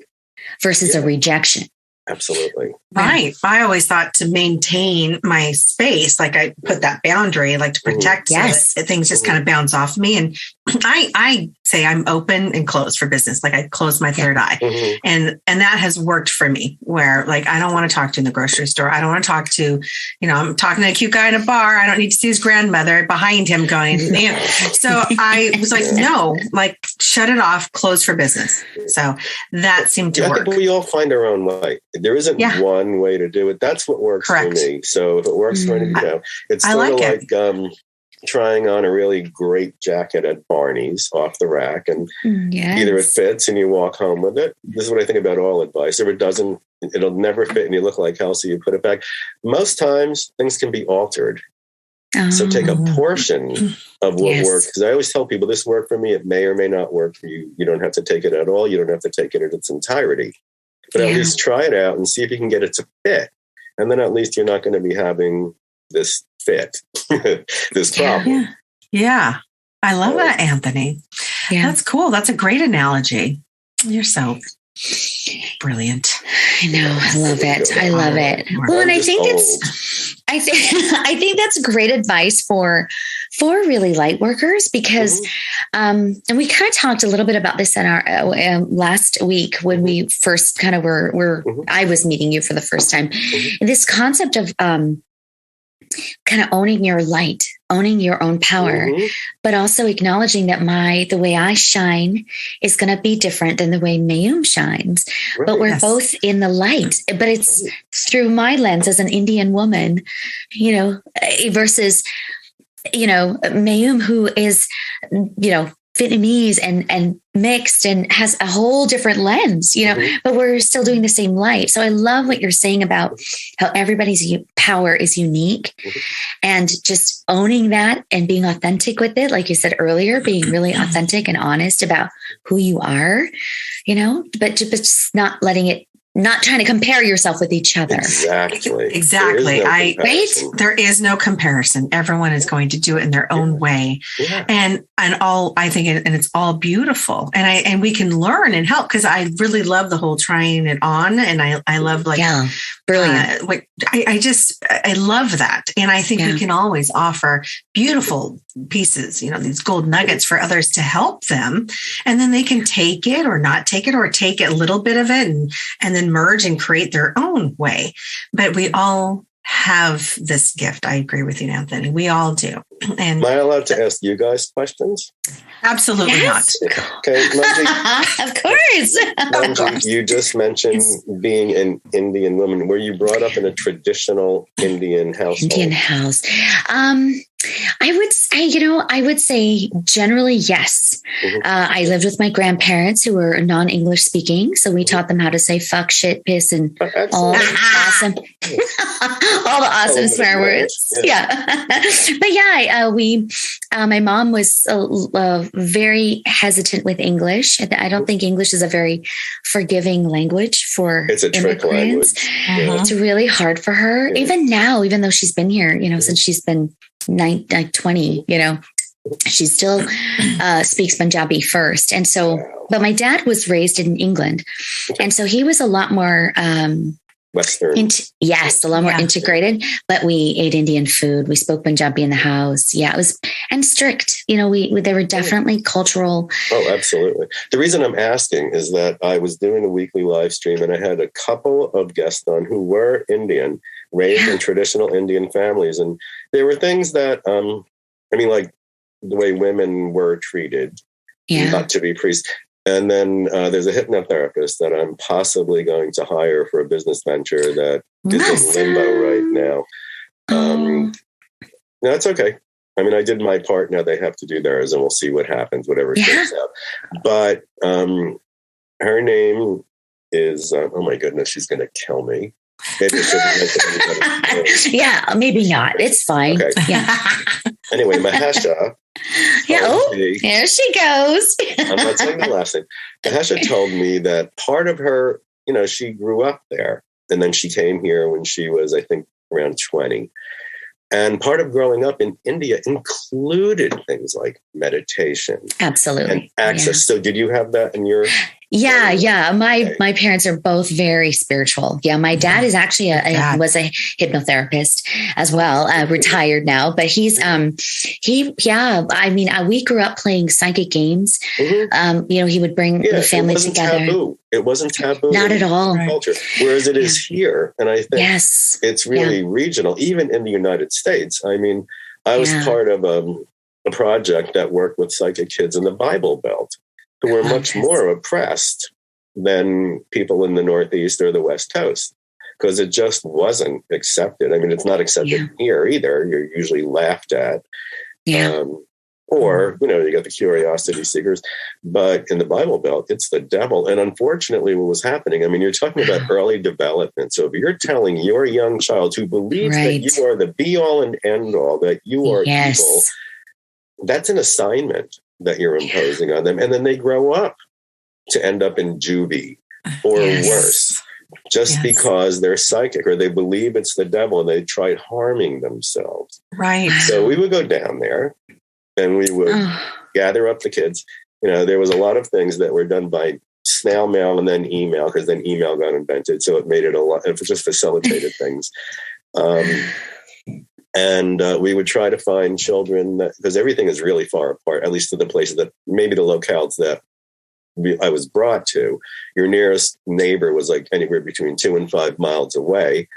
Speaker 2: versus a rejection.
Speaker 3: Absolutely.
Speaker 1: Right. I always thought to maintain my space, like I put that boundary, like to protect so that things just kind of bounce off me. And I say I'm open and closed for business. Like I close my third eye. And that has worked for me where like, I don't want to talk to in the grocery store. I don't want to talk to, I'm talking to a cute guy in a bar. I don't need to see his grandmother behind him going, So I was like, no, like shut it off, close for business. So that seemed to work.
Speaker 3: I think we all find our own way. There isn't one way to do it. That's what works for me. So if it works for anybody, it's sort of like trying on a really great jacket at Barney's off the rack, and either it fits and you walk home with it. This is what I think about all advice. If it doesn't, it'll never fit and you look like hell, so you put it back. Most times things can be altered. So take a portion of what worked. Because I always tell people, this worked for me. It may or may not work for you. You don't have to take it at all. You don't have to take it in its entirety. But at least try it out and see if you can get it to fit. And then at least you're not going to be having this fit, this problem.
Speaker 1: Yeah. I love that, Anthony. Yeah. That's cool. That's a great analogy. You're so brilliant.
Speaker 2: I know. I love it. I love it. Well, and I think I think that's great advice for really light workers, because, and we kind of talked a little bit about this in our last week when we first kind of I was meeting you for the first time. This concept of kind of owning your light, owning your own power, but also acknowledging that the way I shine is going to be different than the way Mayume shines. Right. But we're both in the light, but it's through my lens as an Indian woman, versus, Mayume, who is, Vietnamese and mixed and has a whole different lens, but we're still doing the same light. So I love what you're saying about how everybody's power is unique, and just owning that and being authentic with it. Like you said earlier, being really authentic and honest about who you are, but just not letting it, not trying to compare yourself with each other.
Speaker 1: Exactly. There is no comparison. Everyone is going to do it in their own way. Yeah. And I think it's all beautiful. And we can learn and help, because I really love the whole trying it on. And I love brilliant. I love that. And I think we can always offer beautiful pieces, these gold nuggets for others to help them. And then they can take it or not take it, or take a little bit of it and then merge and create their own way. But we all have this gift. I agree with you, Anthony. We all do. And
Speaker 3: am I allowed to ask you guys questions?
Speaker 1: Absolutely not.
Speaker 3: Okay,
Speaker 2: Manjeet, of course.
Speaker 3: Manjeet, you just mentioned being an Indian woman. Were you brought up in a traditional Indian household?
Speaker 2: Indian house. I would say generally, yes. I lived with my grandparents who were non-English speaking. So we taught them how to say fuck, shit, piss, and all the awesome swear words. Yeah. But my mom was very hesitant with English. I don't think English is a very forgiving language for
Speaker 3: It's a trick language.
Speaker 2: It's really hard for her. Yeah. Even now, even though she's been here, since she's been 20, she still speaks Punjabi first. And so, but my dad was raised in England. And so he was a lot more
Speaker 3: Western.
Speaker 2: A lot more integrated, but we ate Indian food. We spoke Punjabi in the house. Yeah, it was, and strict, there were definitely cultural.
Speaker 3: Oh, absolutely. The reason I'm asking is that I was doing a weekly live stream and I had a couple of guests on who were Indian, raised in traditional Indian families. And there were things that, like the way women were treated, not to be priests. And then there's a hypnotherapist that I'm possibly going to hire for a business venture that is in limbo right now. No, it's okay. I did my part. Now they have to do theirs, and we'll see what happens, whatever turns out. But her name is, oh my goodness, she's going to kill me. Maybe
Speaker 2: maybe not. It's fine. Okay. Yeah.
Speaker 3: Anyway, Mahesha.
Speaker 2: There she goes.
Speaker 3: I'm not saying the last thing. Mahesha told me that part of her, she grew up there, and then she came here when she was, I think, around 20. And part of growing up in India included things like meditation.
Speaker 2: Absolutely.
Speaker 3: And access. So did you have that in your...
Speaker 2: Yeah. My parents are both very spiritual. Yeah. My dad is actually was a hypnotherapist as well, retired now, but we grew up playing psychic games. He would bring the family together.
Speaker 3: Taboo. It wasn't taboo.
Speaker 2: Not at all.
Speaker 3: Culture, whereas it is here. And I think it's really regional, even in the United States. I was part of a project that worked with psychic kids in the Bible Belt, who were much more oppressed than people in the Northeast or the West Coast, because it just wasn't accepted. It's not accepted here either. You're usually laughed at. Or, you got the curiosity seekers. But in the Bible Belt, it's the devil. And unfortunately, what was happening, you're talking about early development. So if you're telling your young child who believes that you are the be all and end all, that you are evil, that's an assignment that you're imposing on them. And then they grow up to end up in juvie or worse, just because they're psychic or they believe it's the devil and they tried harming themselves.
Speaker 1: Right.
Speaker 3: So we would go down there and we would gather up the kids. There was a lot of things that were done by snail mail and then email, because then email got invented. So it made it it just facilitated things. And we would try to find children, because everything is really far apart, at least to the places that maybe the locales that I was brought to. Your nearest neighbor was like anywhere between 2 and 5 miles away.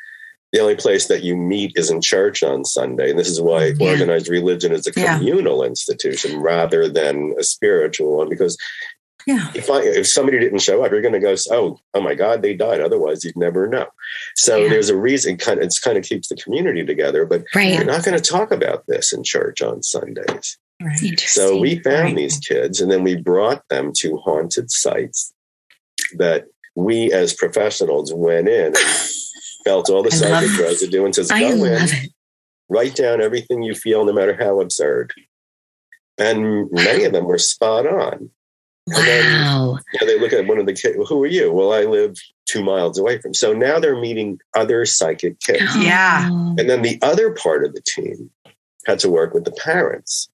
Speaker 3: The only place that you meet is in church on Sunday. And this is why organized religion is a communal institution rather than a spiritual one. Because if somebody didn't show up, you're going to go, oh my God, they died. Otherwise, you'd never know. So there's a reason. It kind of keeps the community together. But you're not going to talk about this in church on Sundays.
Speaker 1: Right.
Speaker 3: So we found these kids, and then we brought them to haunted sites that we as professionals went in and felt all the psychic residue and says, go in, write down everything you feel, no matter how absurd. And many of them were spot on.
Speaker 2: Wow.
Speaker 3: And then, they look at one of the kids. Well, who are you? Well, I live 2 miles away from. So now they're meeting other psychic kids.
Speaker 1: Yeah.
Speaker 3: And then the other part of the team had to work with the parents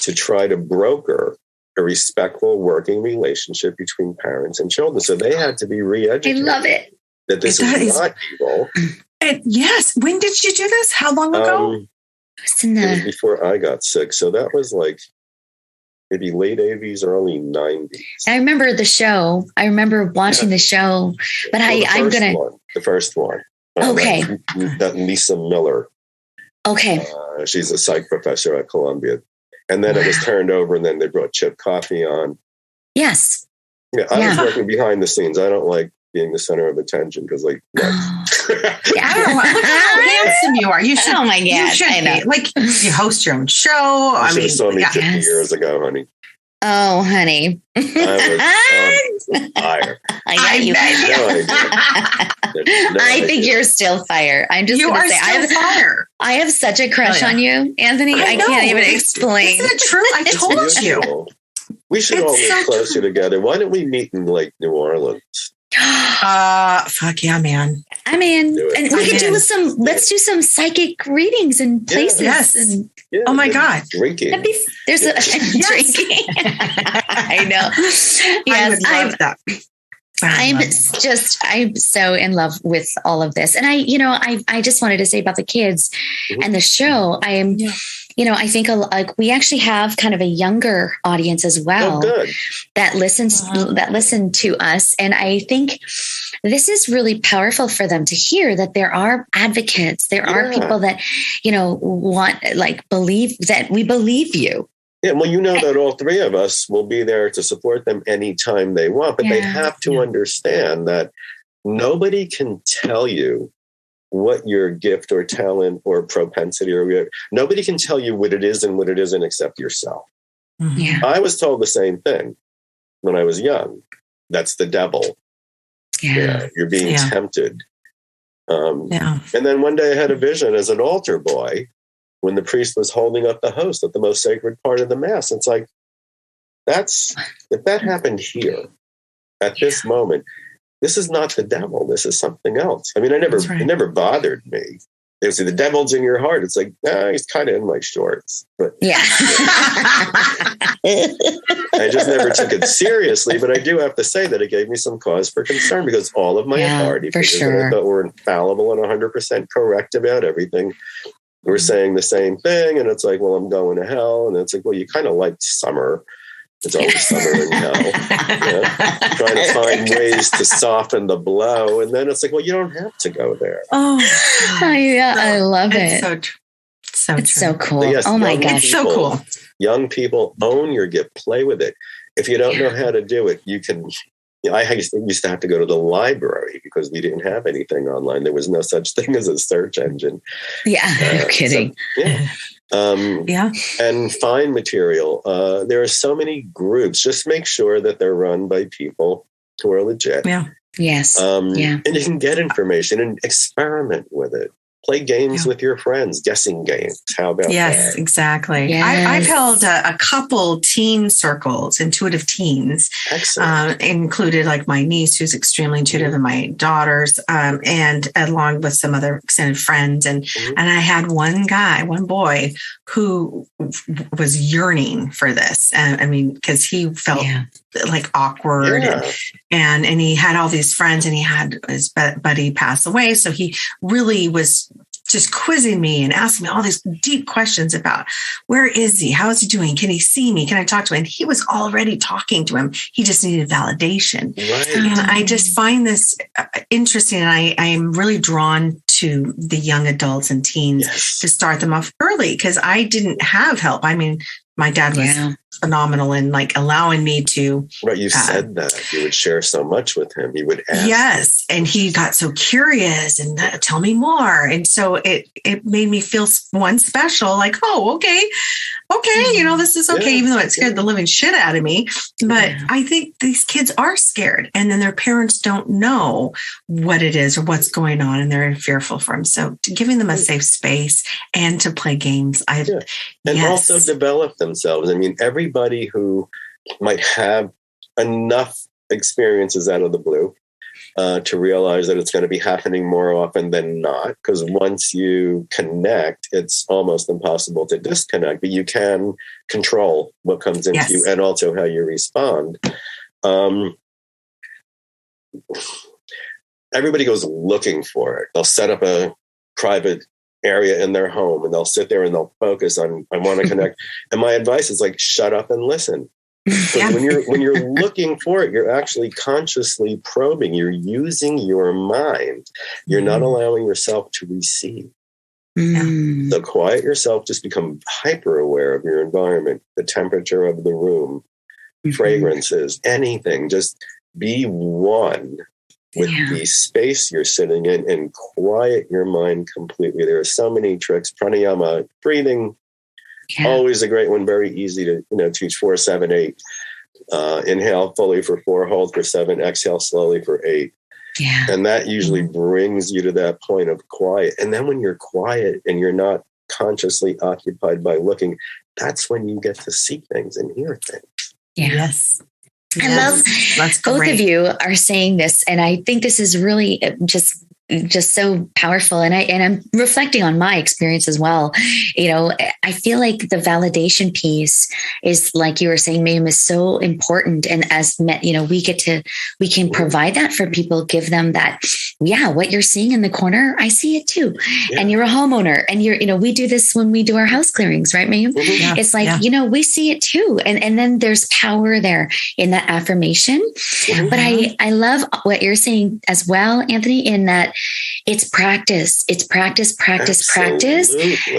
Speaker 3: to try to broker a respectful working relationship between parents and children. So they had to be re-educated.
Speaker 2: I love it.
Speaker 3: That this is not evil.
Speaker 1: And yes. When did you do this? How long ago?
Speaker 3: It was before I got sick. So that was like maybe late 80s, early 90s.
Speaker 2: I remember the show. I remember watching the show. But
Speaker 3: the first one.
Speaker 2: Okay.
Speaker 3: Lisa Miller.
Speaker 2: Okay.
Speaker 3: She's a psych professor at Columbia. And then it was turned over, and then they brought Chip Coffey on.
Speaker 2: Yes.
Speaker 3: Yeah, I was working behind the scenes. I don't like being the center of attention because,
Speaker 1: I don't know. Look at how handsome you are. You should.
Speaker 2: Oh my God!
Speaker 1: You should be. Like, you host your own show.
Speaker 3: You saw me 50 years ago, honey.
Speaker 2: Oh, honey.
Speaker 3: I was fire.
Speaker 2: I got you. I think you're still fire. I'm just going to say,
Speaker 1: fire.
Speaker 2: I have such a crush on you, Anthony. I can't even explain.
Speaker 1: Isn't it true? I told you.
Speaker 3: We should all live closer together. Why don't we meet in like New Orleans?
Speaker 1: Fuck yeah, man.
Speaker 2: I'm in. And we could do let's do some psychic readings in places.
Speaker 1: Yes.
Speaker 2: And,
Speaker 1: oh my God.
Speaker 3: Drinking.
Speaker 2: There's drinking. I know. Yes.
Speaker 1: I would love that.
Speaker 2: I'm so in love with all of this. And I just wanted to say about the kids and the show. I think like we actually have kind of a younger audience as well that listen to us. And I think this is really powerful for them to hear that there are advocates. There are people that, believe that we believe you.
Speaker 3: Yeah, well, that all three of us will be there to support them anytime they want, but they have to understand that nobody can tell you what your gift or talent or propensity nobody can tell you what it is and what it isn't except yourself.
Speaker 2: Yeah.
Speaker 3: I was told the same thing when I was young. That's the devil. Yeah, you're being tempted. And then one day I had a vision as an altar boy when the priest was holding up the host at the most sacred part of the Mass. It's like, if that happened here at this moment, this is not the devil. This is something else. It never bothered me. They would say, the devil's in your heart. It's like, he's kind of in my shorts. But I just never took it seriously. But I do have to say that it gave me some cause for concern because all of my authority figures that I thought were infallible and 100% correct about everything we're saying the same thing. And it's like, well, I'm going to hell. And it's like, well, you kind of liked summer. It's always summer in hell. Trying to find ways to soften the blow. And then it's like, well, you don't have to go there.
Speaker 2: Oh, I love it.
Speaker 1: It's
Speaker 2: so cool.
Speaker 3: Yes,
Speaker 2: oh my gosh.
Speaker 1: It's so cool.
Speaker 3: Young people, own your gift. Play with it. If you don't know how to do it, you can I used to have to go to the library because we didn't have anything online. There was no such thing as a search engine.
Speaker 2: Yeah, no kidding.
Speaker 3: And find material. There are so many groups. Just make sure that they're run by people who are legit.
Speaker 2: Yeah. Yes.
Speaker 3: And you can get information and experiment with it. Play games with your friends, guessing games. How about that?
Speaker 1: Yes, exactly.
Speaker 2: Yes.
Speaker 1: I've held a couple teen circles, intuitive teens.
Speaker 3: Excellent.
Speaker 1: Included like my niece, who's extremely intuitive, and my daughters, and along with some other extended friends. And I had one boy who was yearning for this. I mean, because he felt like awkward and he had all these friends, and he had his buddy pass away. So he really was just quizzing me and asking me all these deep questions about where is he? How is he doing? Can he see me? Can I talk to him? And he was already talking to him. He just needed validation.
Speaker 3: Right.
Speaker 1: And I just find this interesting. And I am really drawn to the young adults and teens to start them off early, because I didn't have help. I mean, my dad was phenomenal in like allowing me to.
Speaker 3: Right. You said that you would share so much with him. He would ask.
Speaker 1: Yes. And he got so curious and tell me more. And so it made me feel special, like, oh, okay, this is okay, even though it scared the living shit out of me. But I think these kids are scared, and then their parents don't know what it is or what's going on, and they're fearful for them. So giving them a safe space and to play games.
Speaker 3: Also develop themselves. I mean, everybody who might have enough experiences out of the blue to realize that it's going to be happening more often than not, because once you connect, it's almost impossible to disconnect, but you can control what comes into you and also how you respond. Everybody goes looking for it. They'll set up a private area in their home and they'll sit there and they'll focus on, I want to connect. And my advice is like, shut up and listen. Because when you're looking for it, you're actually consciously probing. You're using your mind. You're not allowing yourself to receive. So quiet yourself. Just become hyper aware of your environment, the temperature of the room, fragrances, anything. Just be one with the space you're sitting in and quiet your mind completely. There are so many tricks. Pranayama breathing. Always a great one. Very easy to teach 4, 7, 8. Inhale fully for 4, hold for 7, exhale slowly for 8. And that usually brings you to that point of quiet. And then when you're quiet and you're not consciously occupied by looking, that's when you get to see things and hear things.
Speaker 2: I love both of you are saying this, and I think this is really just so powerful. And I'm reflecting on my experience as well. I feel like the validation piece is, like you were saying, Mayume, is so important. And as we can provide that for people, give them that. What you're seeing in the corner, I see it too. And you're a homeowner, and we do this when we do our house clearings, right, Mayume? It's like, we see it too. And then there's power there in that affirmation. But I love what you're saying as well, Anthony, in that it's practice. It's practice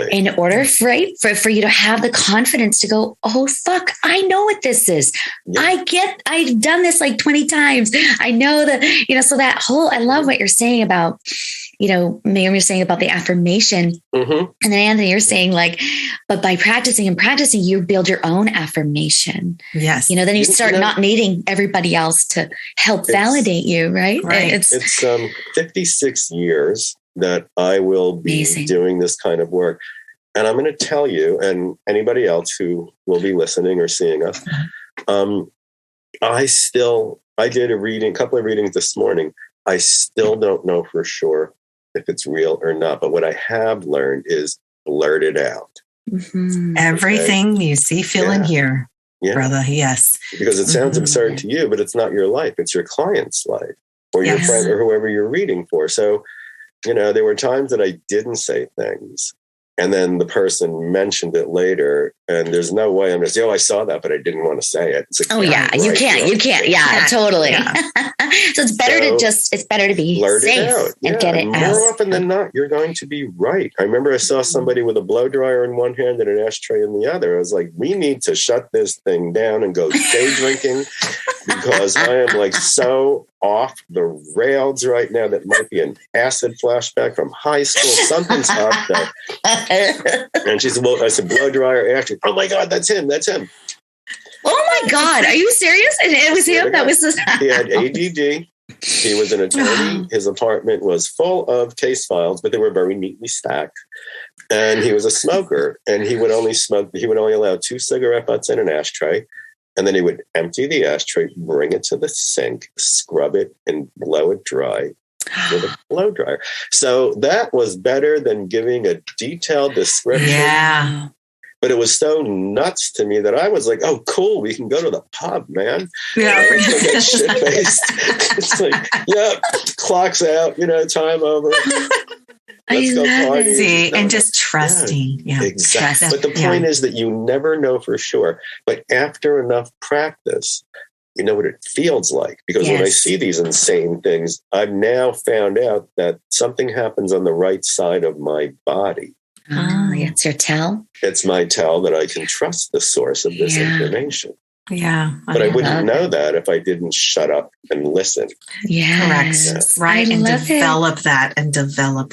Speaker 2: in order for you to have the confidence to go, oh, fuck, I know what this is. I've done this like 20 times. I know that, so that whole, I love what you're saying about, Mayume, you're saying about the affirmation. And then Anthony, you're saying like, but by practicing, you build your own affirmation. Then you start not needing everybody else to help validate you, right? It's
Speaker 3: 56 years that I will be doing this kind of work. And I'm going to tell you, and anybody else who will be listening or seeing us, I did a couple of readings this morning. I still don't know for sure if it's real or not, but what I have learned is blurt it out.
Speaker 1: Everything you see, feel, and hear, brother. Yes.
Speaker 3: Because it sounds absurd to you, but it's not your life. It's your client's life or your friend or whoever you're reading for. So, there were times that I didn't say things And then the person mentioned it later, and there's no way I'm going to say, "Oh, I saw that, but I didn't want to say it."
Speaker 2: It's like, you can't. Yeah, totally. Yeah. So it's better to be safe and get it.
Speaker 3: More often than not, you're going to be right. I remember I saw somebody with a blow dryer in one hand and an ashtray in the other. I was like, we need to shut this thing down and go day drinking, because I am like so off the rails right now. That might be an acid flashback from high school. Something's up there. And she said, well, I said, blow dryer, ashtray. Oh my God, that's him.
Speaker 2: Oh my God. Are you serious? And it was him? That was
Speaker 3: He had ADD. He was an attorney. His apartment was full of case files, but they were very neatly stacked. And he was a smoker, and he would only allow 2 cigarette butts in an ashtray. And then he would empty the ashtray, bring it to the sink, scrub it, and blow it dry with a blow dryer. So that was better than giving a detailed description.
Speaker 1: Yeah.
Speaker 3: But it was so nuts to me that I was like, "Oh, cool! We can go to the pub, man."
Speaker 1: Yeah,
Speaker 3: get shit-faced. It's like, yeah, clock's out. Time over. Let's go party.
Speaker 1: See, and just trusting. Yeah,
Speaker 3: exactly. But the point is that you never know for sure. But after enough practice, you know what it feels like. Because when I see these insane things, I've now found out that something happens on the right side of my body.
Speaker 2: Oh, it's your tell?
Speaker 3: It's my tell that I can trust the source of this information.
Speaker 1: Yeah.
Speaker 3: But I wouldn't know that if I didn't shut up and listen.
Speaker 2: Yeah.
Speaker 1: Correct. Right. And develop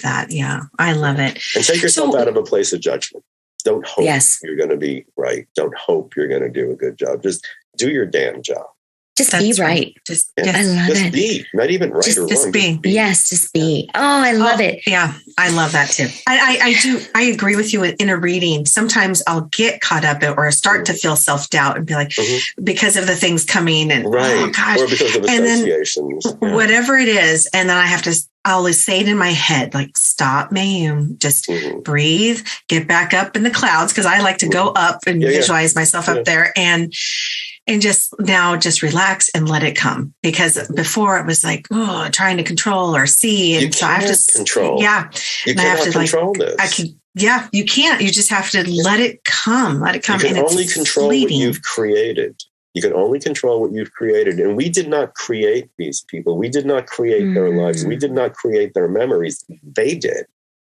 Speaker 1: that. Yeah. I love it.
Speaker 3: And take yourself out of a place of judgment. Don't hope you're going to be right. Don't hope you're going to do a good job. Just do your damn job.
Speaker 2: Just be right. I love it.
Speaker 3: Just be, not even right or wrong.
Speaker 1: Just be.
Speaker 2: Yes, just be. Oh, I love it.
Speaker 1: Yeah, I love that too. I do. I agree with you in a reading. Sometimes I'll get caught up or start to feel self-doubt and be like, because of the things coming and oh gosh.
Speaker 3: Or because of associations.
Speaker 1: Then, whatever it is. And then I always say it in my head, like, stop, Mayume, just breathe, get back up in the clouds. Cause I like to go up and visualize myself up there and just relax and let it come. Because before it was like, trying to control or see. And so I have to control. Yeah.
Speaker 3: You cannot control this.
Speaker 1: You can't. You just have to let it come. Let it come.
Speaker 3: You can only control what you've created. You can only control what you've created. And we did not create these people. We did not create their lives. We did not create their memories. They did.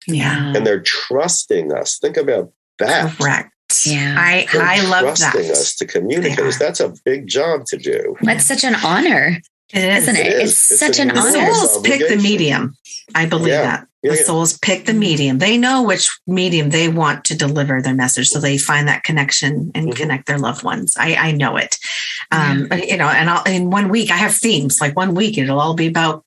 Speaker 1: Yeah.
Speaker 3: And they're trusting us. Think about that.
Speaker 1: Correct. Yeah. I love that.
Speaker 3: Trusting us to communicate. That's a big job to do.
Speaker 2: That's such an honor.
Speaker 1: It is.
Speaker 2: Isn't it? It's such an honor.
Speaker 1: Souls pick the medium. I believe that. The souls pick the medium. They know which medium they want to deliver their message. So they find that connection and connect their loved ones. I know it. And in 1 week I have themes. Like 1 week, it'll all be about,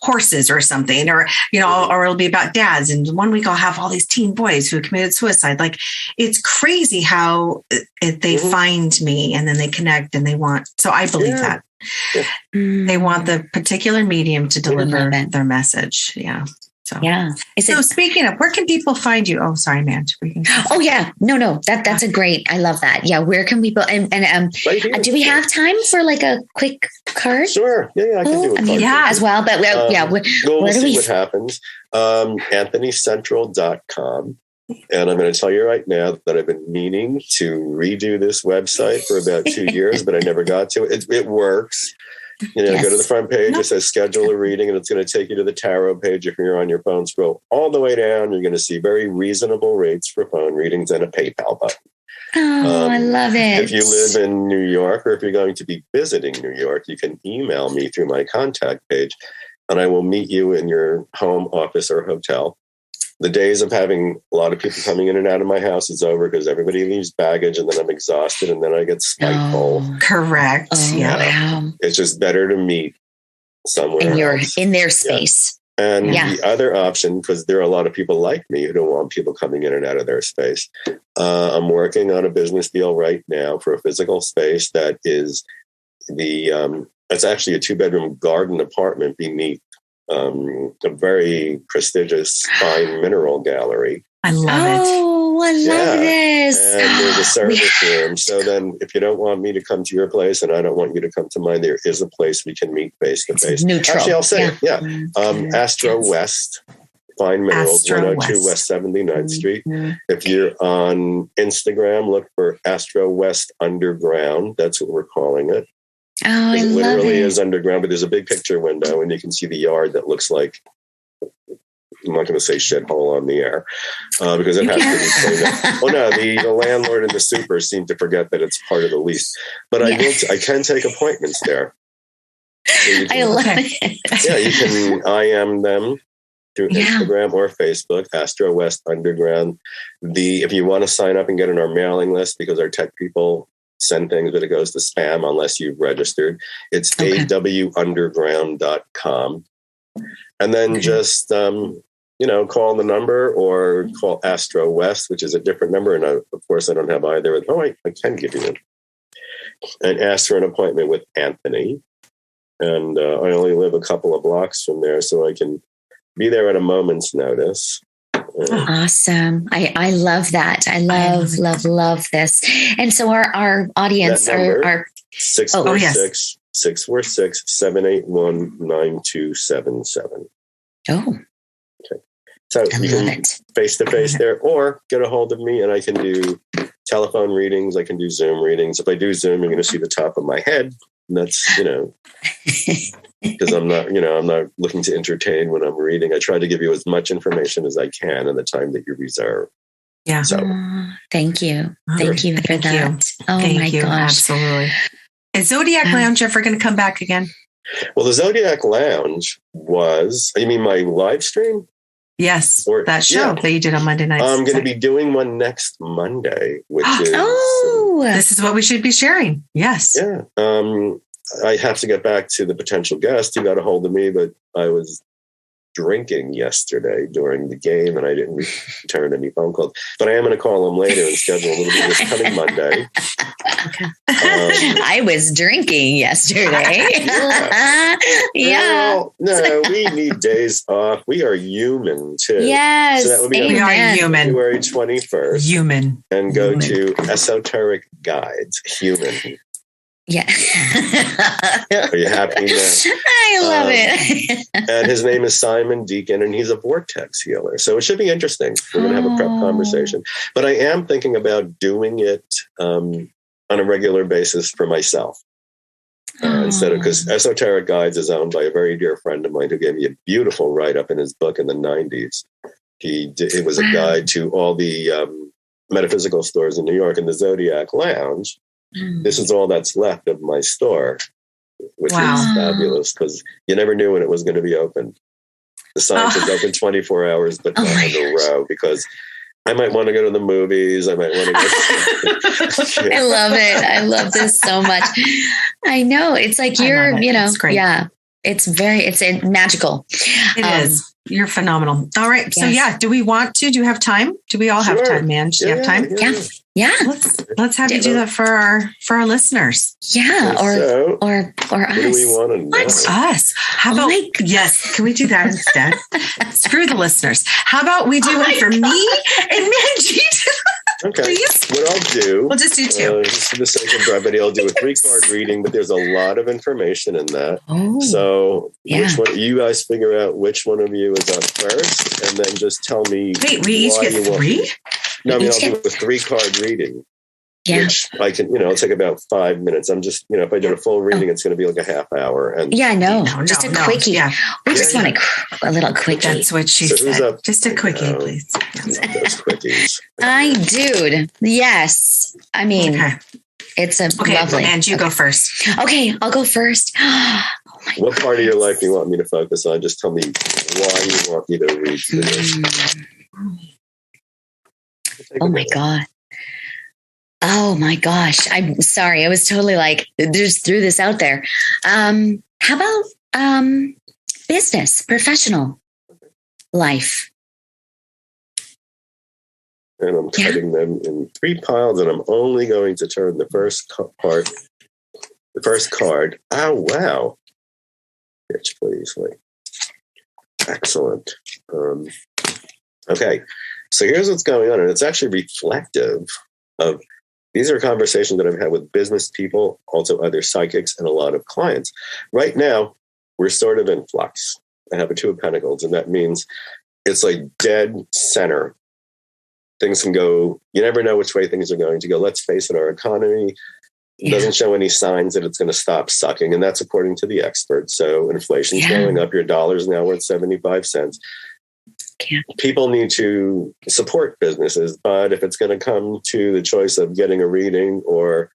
Speaker 1: horses or something, or it'll be about dads. And 1 week I'll have all these teen boys who committed suicide. Like, it's crazy how they find me and then they connect and they want. So I believe that they want the particular medium to deliver their message. Yeah. So speaking of, where can people find you? Oh, sorry, Manj.
Speaker 2: Oh yeah, no, that's a great. I love that. Yeah, where can people? And do we have time for like a quick card?
Speaker 3: Sure. Yeah, I can do it.
Speaker 2: As well. But
Speaker 3: we'll see what happens. AnthonyCentral.com. And I'm going to tell you right now that I've been meaning to redo this website for about 2 years, but I never got to it. It works. Go to the front page, it says schedule a reading, and it's going to take you to the tarot page. If you're on your phone, scroll all the way down. You're going to see very reasonable rates for phone readings and a PayPal button.
Speaker 2: Oh, I love it.
Speaker 3: If you live in New York, or if you're going to be visiting New York, you can email me through my contact page, and I will meet you in your home, office, or hotel. The days of having a lot of people coming in and out of my house is over, because everybody leaves baggage, and then I'm exhausted, and then I get spiteful.
Speaker 1: Correct.
Speaker 3: It's just better to meet somewhere
Speaker 2: in their space.
Speaker 3: And the other option, because there are a lot of people like me who don't want people coming in and out of their space. I'm working on a business deal right now for a physical space that is it's actually a 2-bedroom garden apartment beneath a very prestigious fine mineral gallery.
Speaker 1: I love it.
Speaker 2: Oh, I love this.
Speaker 3: And there's a service room. So then if you don't want me to come to your place and I don't want you to come to mine, there is a place we can meet face to face.
Speaker 2: Neutral.
Speaker 3: Actually, I'll say Astro West find me,
Speaker 1: Astro
Speaker 3: 102 West 79th Street. If you're on Instagram, look for Astro West Underground. That's what we're calling it.
Speaker 2: Oh, I
Speaker 3: it
Speaker 2: love
Speaker 3: literally
Speaker 2: it.
Speaker 3: is underground, but there's a big picture window and you can see the yard that looks like, I'm not going to say shithole on the air because it has to be cleaned up. Well, no, the landlord and the super seem to forget that it's part of the lease. But I can take appointments there. So
Speaker 2: I love it.
Speaker 3: Yeah, you can IM them through Instagram or Facebook, Astro West Underground. If you want to sign up and get on our mailing list, because our tech people send things, but it goes to spam unless you've registered. It's awunderground.com. And then just, call the number or call Astro West, which is a different number. And of course, I don't have either. I can give you it. And ask for an appointment with Anthony. And I only live a couple of blocks from there, so I can be there at a moment's notice.
Speaker 2: Awesome. I love that. I love this. And so our audience are
Speaker 3: 646-781-9277.
Speaker 2: Oh.
Speaker 3: Okay. So you can face-to-face there or get a hold of me and I can do telephone readings. I can do Zoom readings. If I do Zoom, you're going to see the top of my head. And that's, because I'm not looking to entertain when I'm reading. I try to give you as much information as I can in the time that you reserve.
Speaker 1: Yeah.
Speaker 3: So
Speaker 2: thank you. Thank you for that. Oh my gosh.
Speaker 1: Absolutely. Is Zodiac Lounge ever going to come back again?
Speaker 3: Well, the Zodiac Lounge you mean my live stream?
Speaker 1: Yes. That show that you did on Monday nights.
Speaker 3: I'm going to be doing one next Monday, which is...
Speaker 1: this is what we should be sharing. Yes.
Speaker 3: Yeah. I have to get back to the potential guest who got a hold of me, but I was drinking yesterday during the game and I didn't return any phone calls. But I am going to call him later and schedule a little bit this coming Monday.
Speaker 2: Okay. I was drinking yesterday.
Speaker 3: Well, no, we need days off. We are human too.
Speaker 2: Yes.
Speaker 3: So that would be
Speaker 1: we are human.
Speaker 3: February 21st.
Speaker 1: Human.
Speaker 3: And go to Esoteric Guides. Human.
Speaker 2: Yeah.
Speaker 3: Are you happy now?
Speaker 2: I love it.
Speaker 3: And his name is Simon Deacon, and he's a vortex healer. So it should be interesting. We're going to have a prep conversation. But I am thinking about doing it on a regular basis for myself. Instead of, because Esoteric Guides is owned by a very dear friend of mine who gave me a beautiful write-up in his book in the 90s. It was a guide to all the metaphysical stores in New York, and the Zodiac Lounge. This is all that's left of my store, which is fabulous because you never knew when it was going to be open. The sign is open 24 hours, but not in a row because I might want to go to the movies. I might want to go.
Speaker 2: I love it. I love this so much. I know. It's like it's great. Yeah. It's magical.
Speaker 1: It is. You're phenomenal. All right. Yes. So do we want to? Do you have time? Do we all have time, man? Do you have time?
Speaker 2: Yeah.
Speaker 1: Let's have you do that for our listeners.
Speaker 2: Yeah. Or us.
Speaker 3: What do we want to know?
Speaker 1: What's us? How about yes? Can we do that instead? Screw the listeners. How about we do it for me and Manjeet?
Speaker 3: Okay.
Speaker 1: Please?
Speaker 3: What I'll do.
Speaker 1: We'll just do two.
Speaker 3: Just for the sake of brevity, I'll do a 3-card reading, but there's a lot of information in that.
Speaker 2: Oh.
Speaker 3: So which one, you guys figure out which one of you is up first, and then just tell me.
Speaker 1: Wait, we each get 3?
Speaker 3: No, I'll do a 3-card reading.
Speaker 2: Yeah.
Speaker 3: Which I can, it'll take about 5 minutes. I'm just, if I did a full reading, it's going to be like a half hour. And
Speaker 2: just a quickie. Yeah. We just want a little quickie.
Speaker 1: That's what she said. Just a quickie, please.
Speaker 3: Those quickies.
Speaker 2: Dude. Yes. I mean, it's lovely.
Speaker 1: And you go first.
Speaker 2: Okay, I'll go first.
Speaker 3: What part of your life do you want me to focus on? Just tell me why you want me to read through this.
Speaker 2: Oh my God. Oh my gosh. I'm sorry. I was totally just threw this out there. How about business, professional life?
Speaker 3: And I'm cutting them in 3 piles, and I'm only going to turn the first card. Oh, wow. Pitch, please. Excellent. Okay. So here's what's going on. And it's actually reflective of, these are conversations that I've had with business people, also other psychics, and a lot of clients. Right now, we're sort of in flux. I have a 2 of Pentacles, and that means it's like dead center. Things can go, you never know which way things are going to go. Let's face it, our economy doesn't show any signs that it's going to stop sucking. And that's according to the experts. So inflation's going up. Your dollar's now worth 75 cents. People need to support businesses, but if it's going to come to the choice of getting a reading or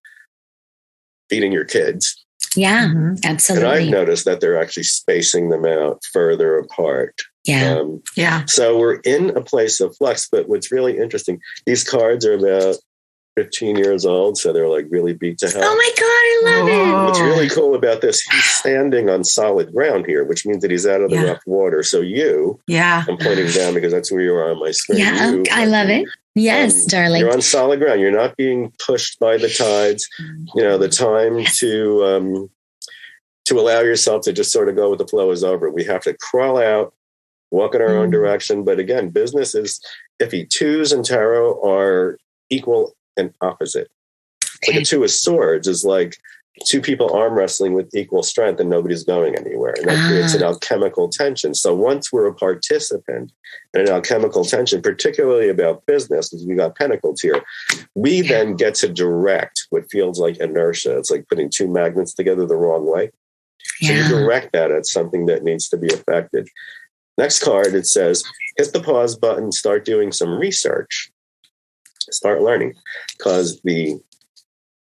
Speaker 3: feeding your kids.
Speaker 2: Yeah, absolutely.
Speaker 3: And I've noticed that they're actually spacing them out further apart. So we're in a place of flux, but what's really interesting, these cards are about 15 years old, so they're like really beat to hell.
Speaker 2: Oh my God, I love it.
Speaker 3: What's really cool about this, he's standing on solid ground here, which means that he's out of the rough water. So I'm pointing down because that's where you are on my screen.
Speaker 2: Yeah, I love it. Yes, darling.
Speaker 3: You're on solid ground. You're not being pushed by the tides. You know, the time to allow yourself to just sort of go with the flow is over. We have to crawl out, walk in our own direction. But again, business is iffy. Twos and tarot are equal and opposite. Like a two of swords is like two people arm wrestling with equal strength and nobody's going anywhere. And that creates an alchemical tension. So once we're a participant in an alchemical tension, particularly about business, because we got pentacles here, we then get to direct what feels like inertia. It's like putting two magnets together the wrong way. So you direct that at something that needs to be affected. Next card, it says, hit the pause button, start doing some research. Start learning, because the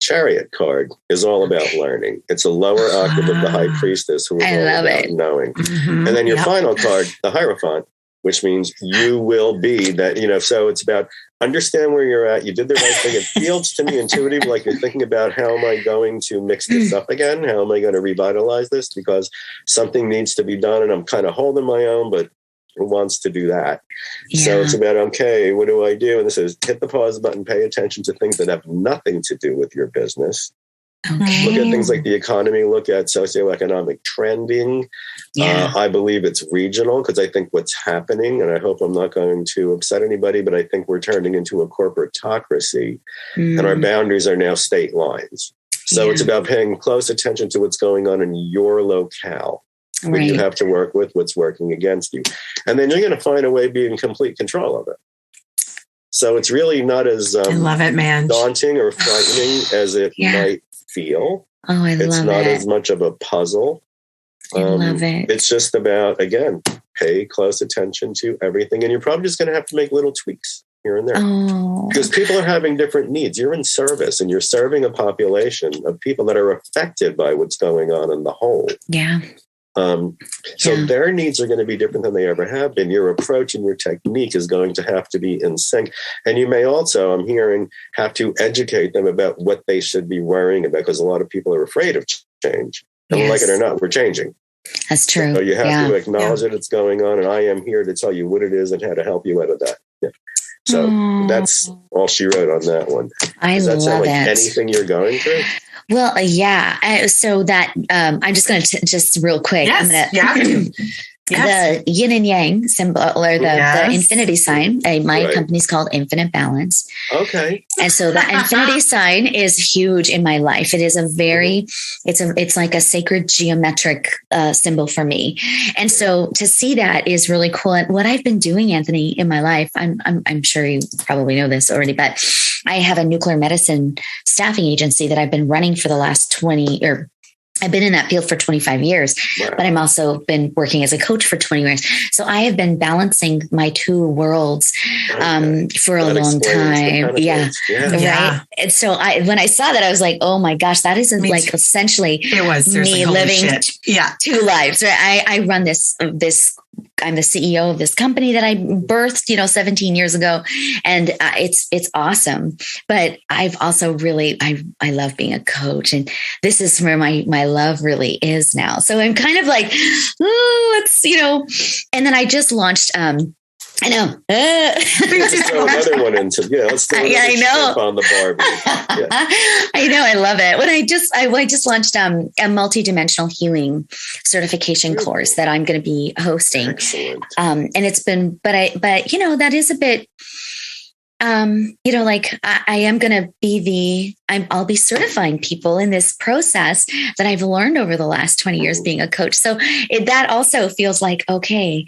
Speaker 3: Chariot card is all about learning. It's a lower octave of the High Priestess, who is all about knowing. And then your final card, the Hierophant, which means you will be that, you know, so it's about understand where you're at. You did the right thing. It feels to me intuitive, like you're thinking about how am I going to mix this up again? How am I going to revitalize this? Because something needs to be done and I'm kind of holding my own, but who wants to do that? So it's about, okay, what do I do? And this is hit the pause button, pay attention to things that have nothing to do with your business. Look at things like the economy, look at socioeconomic trending. I believe it's regional because I think what's happening, and I hope I'm not going to upset anybody, but I think we're turning into a corporatocracy and our boundaries are now state lines. So it's about paying close attention to what's going on in your locale. What you have to work with, what's working against you. And then you're going to find a way to be in complete control of it. So it's really not as
Speaker 1: I love it, man.
Speaker 3: daunting or frightening as it might feel.
Speaker 2: Oh, I love it.
Speaker 3: It's not as much of a puzzle.
Speaker 2: I love it.
Speaker 3: It's just about, again, pay close attention to everything. And you're probably just going to have to make little tweaks here and there. Because people are having different needs. You're in service and you're serving a population of people that are affected by what's going on in the whole. So their needs are going to be different than they ever have been. Your approach and your technique is going to have to be in sync. And you may also, I'm hearing, have to educate them about what they should be worrying about, because a lot of people are afraid of change. And like it or not, we're changing.
Speaker 2: That's true.
Speaker 3: So you have to acknowledge that it's going on. And I am here to tell you what it is and how to help you out of that. So that's all she wrote on that one. Does that sound like anything you're going through?
Speaker 2: Well, so that I'm just going to just real quick. I'm going to the yin and yang symbol, or the infinity sign. My company's called Infinite Balance.
Speaker 3: Okay.
Speaker 2: And so the infinity sign is huge in my life. It is a very, it's like a sacred geometric symbol for me. And so to see that is really cool. And what I've been doing, Anthony, in my life, I'm sure you probably know this already, but I have a nuclear medicine staffing agency that I've been running for the last I've been in that field for 25 years, but I'm also been working as a coach for 20 years. So I have been balancing my two worlds for a long time. Right. And so when I saw that, I was like, oh my gosh, that is like essentially me living two lives. Right? I run this, I'm the CEO of this company that I birthed, 17 years ago. And it's awesome. But I've also really, I love being a coach. And this is where my love really is now. So I'm kind of like, and then I just launched, I know.
Speaker 3: Let's throw another one into let's throw
Speaker 2: I know
Speaker 3: on the Barbie.
Speaker 2: I know, I love it. When I just launched a multidimensional healing certification course that I'm going to be hosting.
Speaker 3: Excellent.
Speaker 2: And it's been, but that is a bit. Like I am going to be I'll be certifying people in this process that I've learned over the last 20 years being a coach. So that also feels like, okay,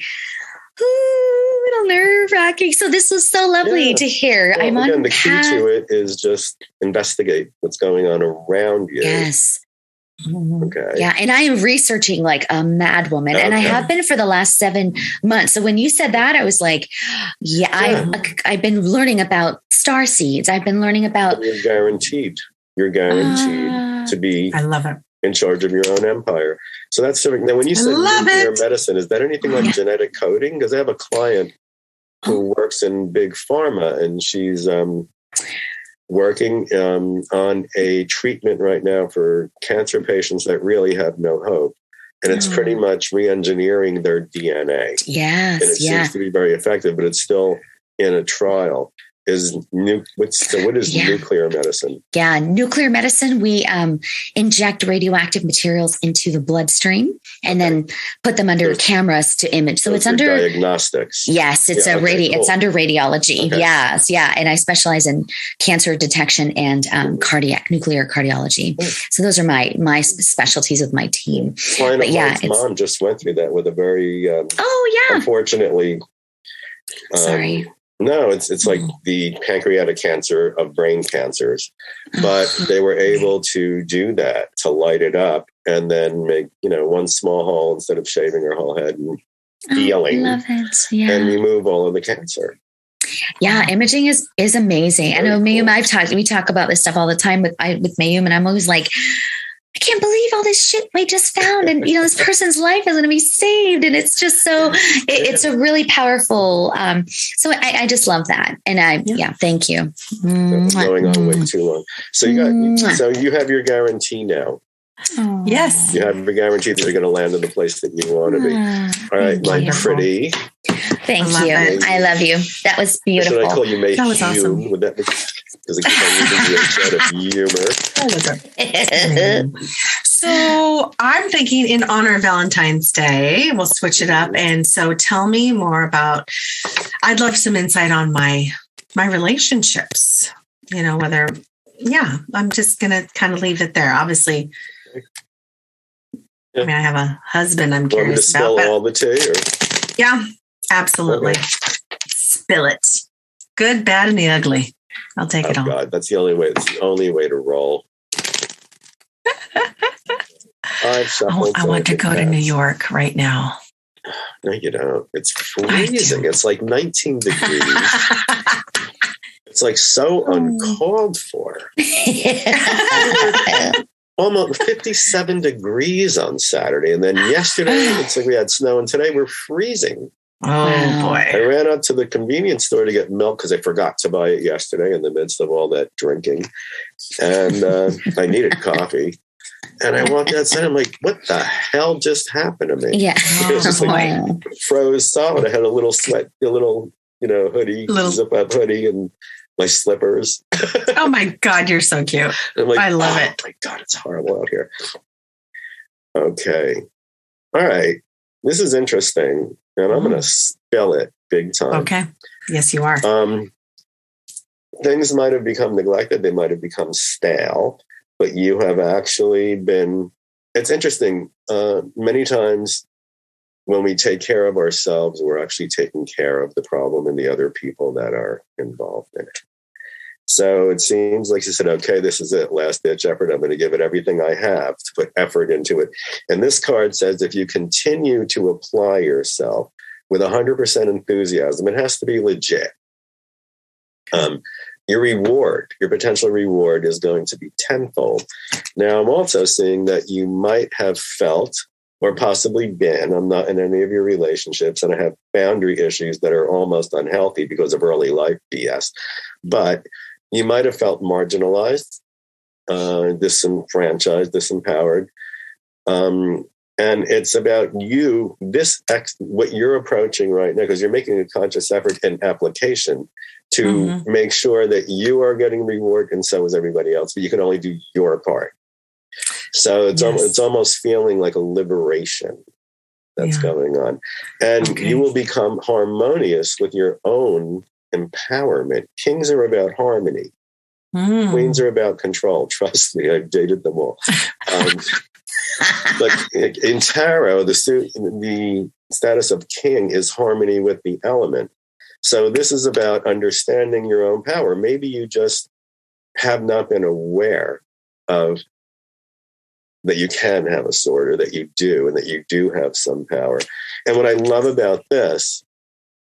Speaker 2: little nerve-wracking. So this was so lovely to hear.
Speaker 3: Well, again, the key to it is just investigate what's going on around you.
Speaker 2: Yes.
Speaker 3: Okay.
Speaker 2: Yeah. And I am researching like a mad woman. And I have been for the last 7 months. So when you said that, I was like, I've been learning about star seeds. I've been learning about.
Speaker 3: You're guaranteed to be
Speaker 1: I love it.
Speaker 3: in charge of your own empire. So that's something. Now, when you said nuclear medicine, is that anything like genetic coding? Because I have a client who works in big pharma, and she's working on a treatment right now for cancer patients that really have no hope. And it's pretty much re-engineering their DNA.
Speaker 2: Yes.
Speaker 3: And it seems to be very effective, but it's still in a trial. What is nuclear medicine?
Speaker 2: Yeah, nuclear medicine, we inject radioactive materials into the bloodstream and then put them under cameras to image. So it's under
Speaker 3: diagnostics.
Speaker 2: Yes, it's it's under radiology. Okay. Yes, yeah. And I specialize in cancer detection and nuclear cardiology. So those are my specialties with my team.
Speaker 3: But mom just went through that with a very unfortunately
Speaker 2: sorry.
Speaker 3: No, it's like the pancreatic cancer of brain cancers, but they were able to do that, to light it up and then make, one small hole instead of shaving her whole head and healing and remove all of the cancer.
Speaker 2: Yeah, imaging is amazing. I know Mayume, we talk about this stuff all the time with Mayume, and I'm always like, I can't believe all this shit we just found. And, this person's life is going to be saved. And it's just so, it's a really powerful. So I just love that. And thank you.
Speaker 3: Going on way too long. So you have your guarantee now.
Speaker 2: Oh.
Speaker 1: Yes.
Speaker 3: You have your guarantee that you're going to land in the place that you want to be. All right, my pretty.
Speaker 2: Thank you. I love you. That was beautiful.
Speaker 3: Should I call you Mayume?
Speaker 1: That was awesome.
Speaker 3: Would that be? Because I keep on using the humor.
Speaker 1: So I'm thinking in honor of Valentine's Day, we'll switch it up. And so tell me more about, I'd love some insight on my relationships, I'm just going to kind of leave it there. Obviously, I have a husband I'm curious about.
Speaker 3: Want me to spill all the tea? Or?
Speaker 1: Yeah, absolutely. Okay. Spill it. Good, bad, and the ugly. I'll take it all. God,
Speaker 3: that's the only way. It's the only way to roll.
Speaker 1: I want to go to New York right now.
Speaker 3: No, you don't. It's freezing. It's like 19 degrees. It's like so uncalled for. Almost 57 degrees on Saturday. And then yesterday, it's like we had snow. And today we're freezing.
Speaker 1: Oh, boy.
Speaker 3: I ran out to the convenience store to get milk because I forgot to buy it yesterday in the midst of all that drinking. And I needed coffee. And I walked outside. I'm like, what the hell just happened to me?
Speaker 2: Yeah.
Speaker 3: It was just like froze solid. I had a little hoodie, zip-up hoodie, and my slippers.
Speaker 1: Oh, my God. You're so cute.
Speaker 3: Like,
Speaker 1: I love it.
Speaker 3: Oh, my God. It's horrible out here. Okay. All right. This is interesting. And I'm going to spill it big time.
Speaker 1: Okay. Yes, you are.
Speaker 3: Things might have become neglected. They might have become stale. But you have actually been, it's interesting. Many times when we take care of ourselves, we're actually taking care of the problem and the other people that are involved in it. So it seems like you said, okay, this is it, last ditch effort. I'm going to give it everything I have to put effort into it. And this card says, if you continue to apply yourself with 100% enthusiasm, it has to be legit. Your potential reward is going to be tenfold. Now, I'm also seeing that you might have felt or possibly been, I'm not in any of your relationships, and I have boundary issues that are almost unhealthy because of early life BS, but you might have felt marginalized, disenfranchised, disempowered. And it's about you, what you're approaching right now, because you're making a conscious effort and application to make sure that you are getting reward and so is everybody else, but you can only do your part. So it's almost feeling like a liberation that's going on. And you will become harmonious with your own empowerment. Kings are about harmony. Queens are about control. Trust me, I've dated them all. But in tarot, the status of king is harmony with the element. So this is about understanding your own power. Maybe you just have not been aware of that you can have a sword, or that you do, and that you do have some power. And what I love about this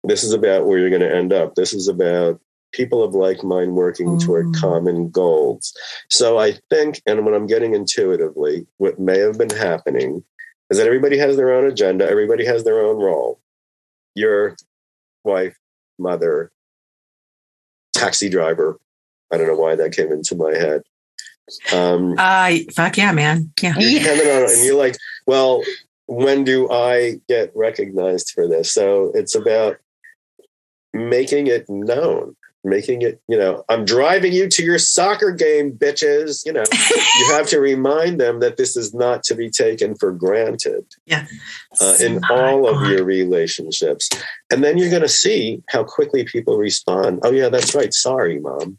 Speaker 3: is about where you're going to end up. This is about people of like mind working toward common goals. So I think, and what I'm getting intuitively, what may have been happening is that everybody has their own agenda. Everybody has their own role. Your wife, mother, taxi driver. I don't know why that came into my head.
Speaker 1: Fuck yeah, man. Yeah.
Speaker 3: And you're like, well, when do I get recognized for this? So it's about making it known, making it, I'm driving you to your soccer game, bitches. You have to remind them that this is not to be taken for granted.
Speaker 1: Yeah.
Speaker 3: In all of your relationships. And then you're going to see how quickly people respond. Oh yeah, that's right. Sorry, Mom.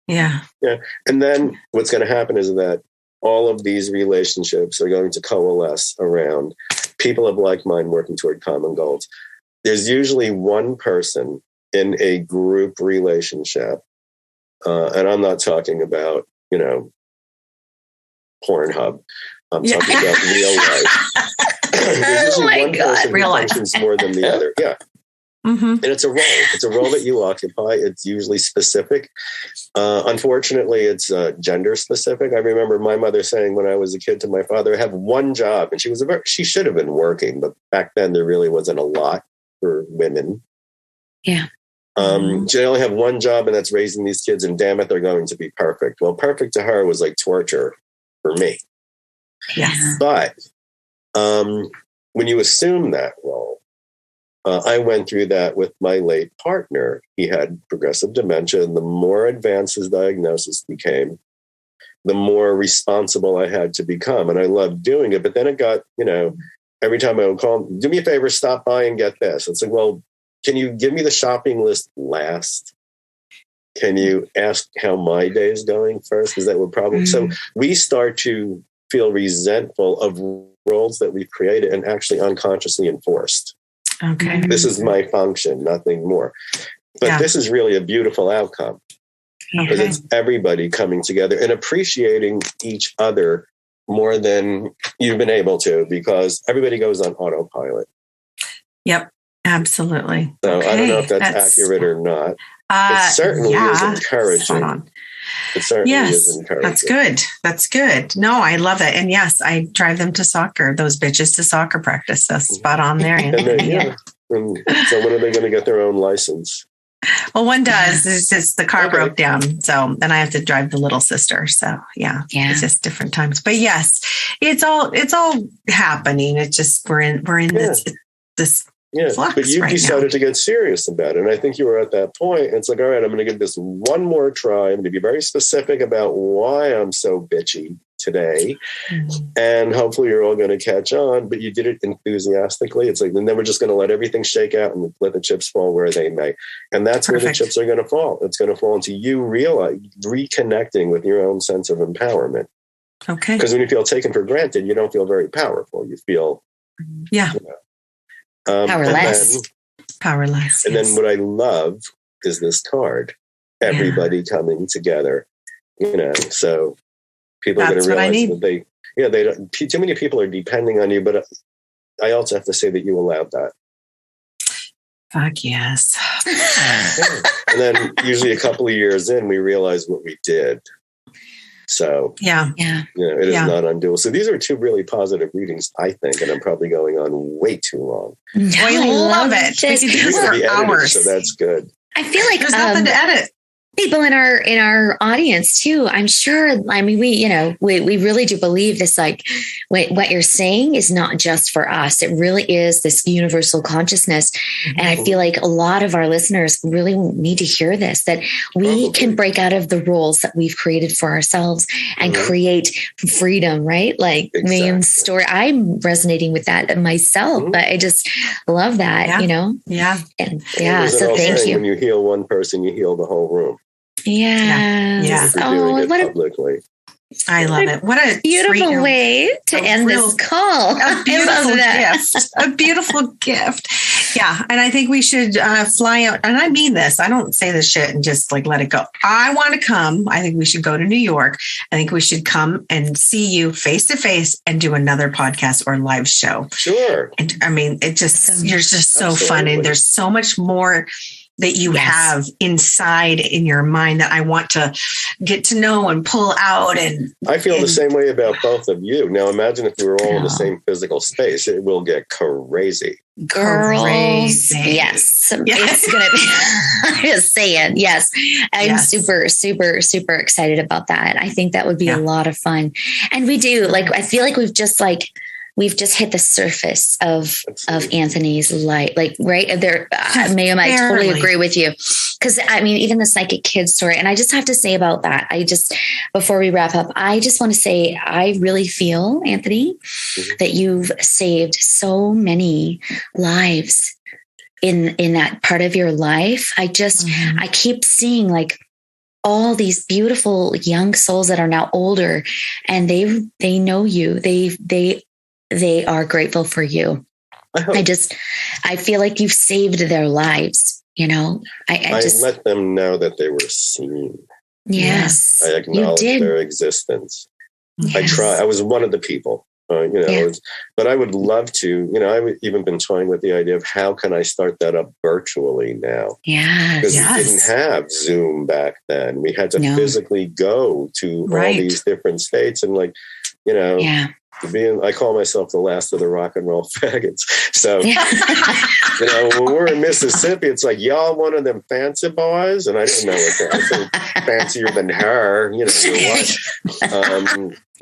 Speaker 1: Yeah.
Speaker 3: Yeah. And then what's going to happen is that all of these relationships are going to coalesce around people of like mind working toward common goals. There's usually one person in a group relationship. And I'm not talking about, Pornhub. I'm talking about real life. There's usually one person who functions more than the other. Yeah.
Speaker 1: Mm-hmm.
Speaker 3: And it's a role. It's a role that you occupy. It's usually specific. Unfortunately, it's gender specific. I remember my mother saying when I was a kid to my father, I have one job. And she should have been working, but back then there really wasn't a lot for women.
Speaker 2: Yeah.
Speaker 3: She only have one job, and that's raising these kids, and damn it, they're going to be perfect. Well, perfect to her was like torture for me.
Speaker 1: Yes.
Speaker 3: But when you assume that role, I went through that with my late partner. He had progressive dementia, and the more advanced his diagnosis became, the more responsible I had to become. And I loved doing it. But then it got, every time I would call him, do me a favor, stop by and get this. It's like, well, can you give me the shopping list last? Can you ask how my day is going first? Because that would probably... So we start to feel resentful of roles that we've created and actually unconsciously enforced.
Speaker 1: Okay.
Speaker 3: This is my function, nothing more. But this is really a beautiful outcome. Because it's everybody coming together and appreciating each other more than you've been able to, because everybody goes on autopilot.
Speaker 1: Yep, absolutely.
Speaker 3: So I don't know if that's accurate or not. It certainly is encouraging. It certainly is encouraging.
Speaker 1: That's good. No, I love it. And yes, I drive them to soccer, those bitches to soccer practice. That's spot on there.
Speaker 3: And so when are they going to get their own license?
Speaker 1: Well, one does. It's just the car broke down. So then I have to drive the little sister. So yeah, it's just different times. But yes, it's all happening. It's just we're in this flux.
Speaker 3: But you decided to get serious about it. And I think you were at that point. And it's like, all right, I'm going to give this one more try. I'm going to be very specific about why I'm so bitchy today. And hopefully you're all going to catch on. But you did it enthusiastically. It's like, and then we're just going to let everything shake out and let the chips fall where they may. And that's where the chips are going to fall. It's going to fall into you reconnecting with your own sense of empowerment.
Speaker 1: Okay.
Speaker 3: Because when you feel taken for granted, you don't feel very powerful. You feel
Speaker 2: powerless.
Speaker 3: And then what I love is this card. Everybody coming together. So people are going to realize that they don't. Too many people are depending on you, but I also have to say that you allowed that.
Speaker 1: Fuck yes.
Speaker 3: And then usually a couple of years in, we realize what we did. So it is not undoable. So these are two really positive readings, I think, and I'm probably going on way too long.
Speaker 1: I love it. We could do this for hours.
Speaker 3: So that's good.
Speaker 2: I feel like
Speaker 1: there's nothing to edit.
Speaker 2: People in our audience too, I'm sure. I mean, we really do believe this, like what you're saying is not just for us. It really is this universal consciousness. And I feel like a lot of our listeners really need to hear this, that we can break out of the roles that we've created for ourselves and create freedom, right? Like Mayume's story. I'm resonating with that myself, but I just love that,
Speaker 1: Yeah.
Speaker 2: And so thank you.
Speaker 3: When you heal one person, you heal the whole room.
Speaker 2: Yeah.
Speaker 3: Oh, publicly.
Speaker 1: I love it. What a
Speaker 2: beautiful way to end this call.
Speaker 1: A beautiful gift. A beautiful gift. Yeah. And I think we should fly out. And I mean this. I don't say this shit and just like let it go. I want to come. I think we should go to New York. I think we should come and see you face to face and do another podcast or live show.
Speaker 3: Sure.
Speaker 1: And I mean, you're just so fun. And there's so much more that you have inside in your mind that I want to get to know and pull out. And
Speaker 3: I feel the same way about both of you. Now, imagine if we were all in the same physical space, it will get crazy.
Speaker 2: Girls, yes. It's going to be, I'm just saying, yes. I'm super, super, super excited about that. I think that would be a lot of fun. And we do, like, I feel like we've just hit the surface of Anthony's light, like right there. Mayume, I totally agree with you. Cause I mean, even the psychic kid story. And I just have to say about that, before we wrap up, I just want to say, I really feel, Anthony, that you've saved so many lives in that part of your life. I keep seeing like all these beautiful young souls that are now older, and they know you. They are grateful for you. I feel like you've saved their lives. You know, I
Speaker 3: let them know that they were seen.
Speaker 2: Yes.
Speaker 3: I acknowledge their existence. Yes. I was one of the people, but I would love to, I've even been toying with the idea of how can I start that up virtually now?
Speaker 2: Yes.
Speaker 3: Because we didn't have Zoom back then. We had to physically go to all these different states and I call myself the last of the rock and roll faggots. So, when we're in Mississippi, it's like, y'all one of them fancy boys. And I didn't know what that was. Fancier than her,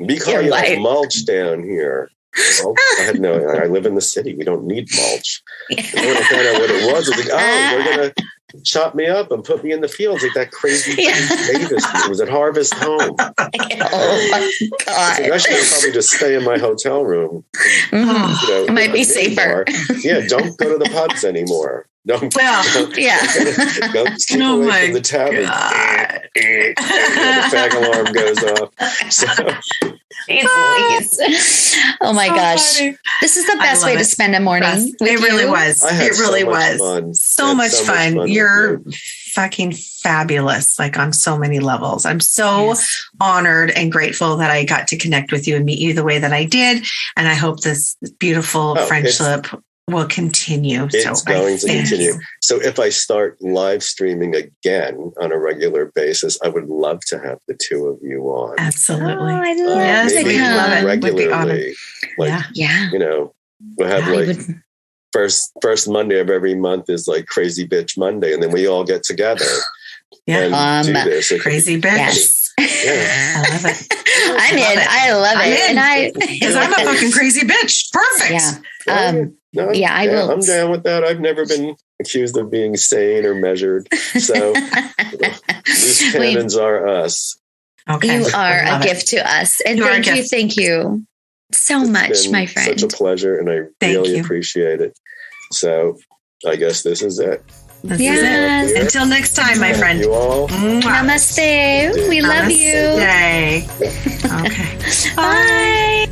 Speaker 3: we call you like mulch down here. I live in the city. We don't need mulch. And when I found out what it was like, they're going to chop me up and put me in the fields like that crazy Davis. It was at Harvest Home.
Speaker 2: Oh my God.
Speaker 3: I should probably just stay in my hotel room.
Speaker 2: It might be safer.
Speaker 3: Don't go to the pubs anymore. Don't keep away from the tavern. The fag alarm goes off. So,
Speaker 2: oh my gosh.
Speaker 1: Funny.
Speaker 2: This is the best way to spend a morning.
Speaker 1: It really was.
Speaker 3: It really was.
Speaker 1: So much fun. You're fucking fabulous, like on so many levels. I'm so honored and grateful that I got to connect with you and meet you the way that I did. And I hope this beautiful friendship will continue.
Speaker 3: It's going to continue. So if I start live streaming again on a regular basis, I would love to have the two of you on.
Speaker 1: Absolutely.
Speaker 2: I love
Speaker 3: maybe
Speaker 2: it.
Speaker 3: Regularly. We'll have first Monday of every month is like Crazy Bitch Monday, and then we all get together. And do this.
Speaker 1: Crazy Bitch.
Speaker 2: Yes.
Speaker 1: I love it.
Speaker 2: I'm in. I love it.
Speaker 1: Because I'm a fucking crazy bitch. Perfect.
Speaker 2: Yeah. I will.
Speaker 3: I'm down with that. I've never been accused of being sane or measured. So loose cannons are us.
Speaker 2: Okay. You are a gift to us. And thank you so much, my friend.
Speaker 3: Such a pleasure. And I really appreciate it. So I guess this is it.
Speaker 2: Yes.
Speaker 1: Until next time, my friend.
Speaker 3: You all.
Speaker 2: Namaste. We love you.
Speaker 1: Okay.
Speaker 2: Bye.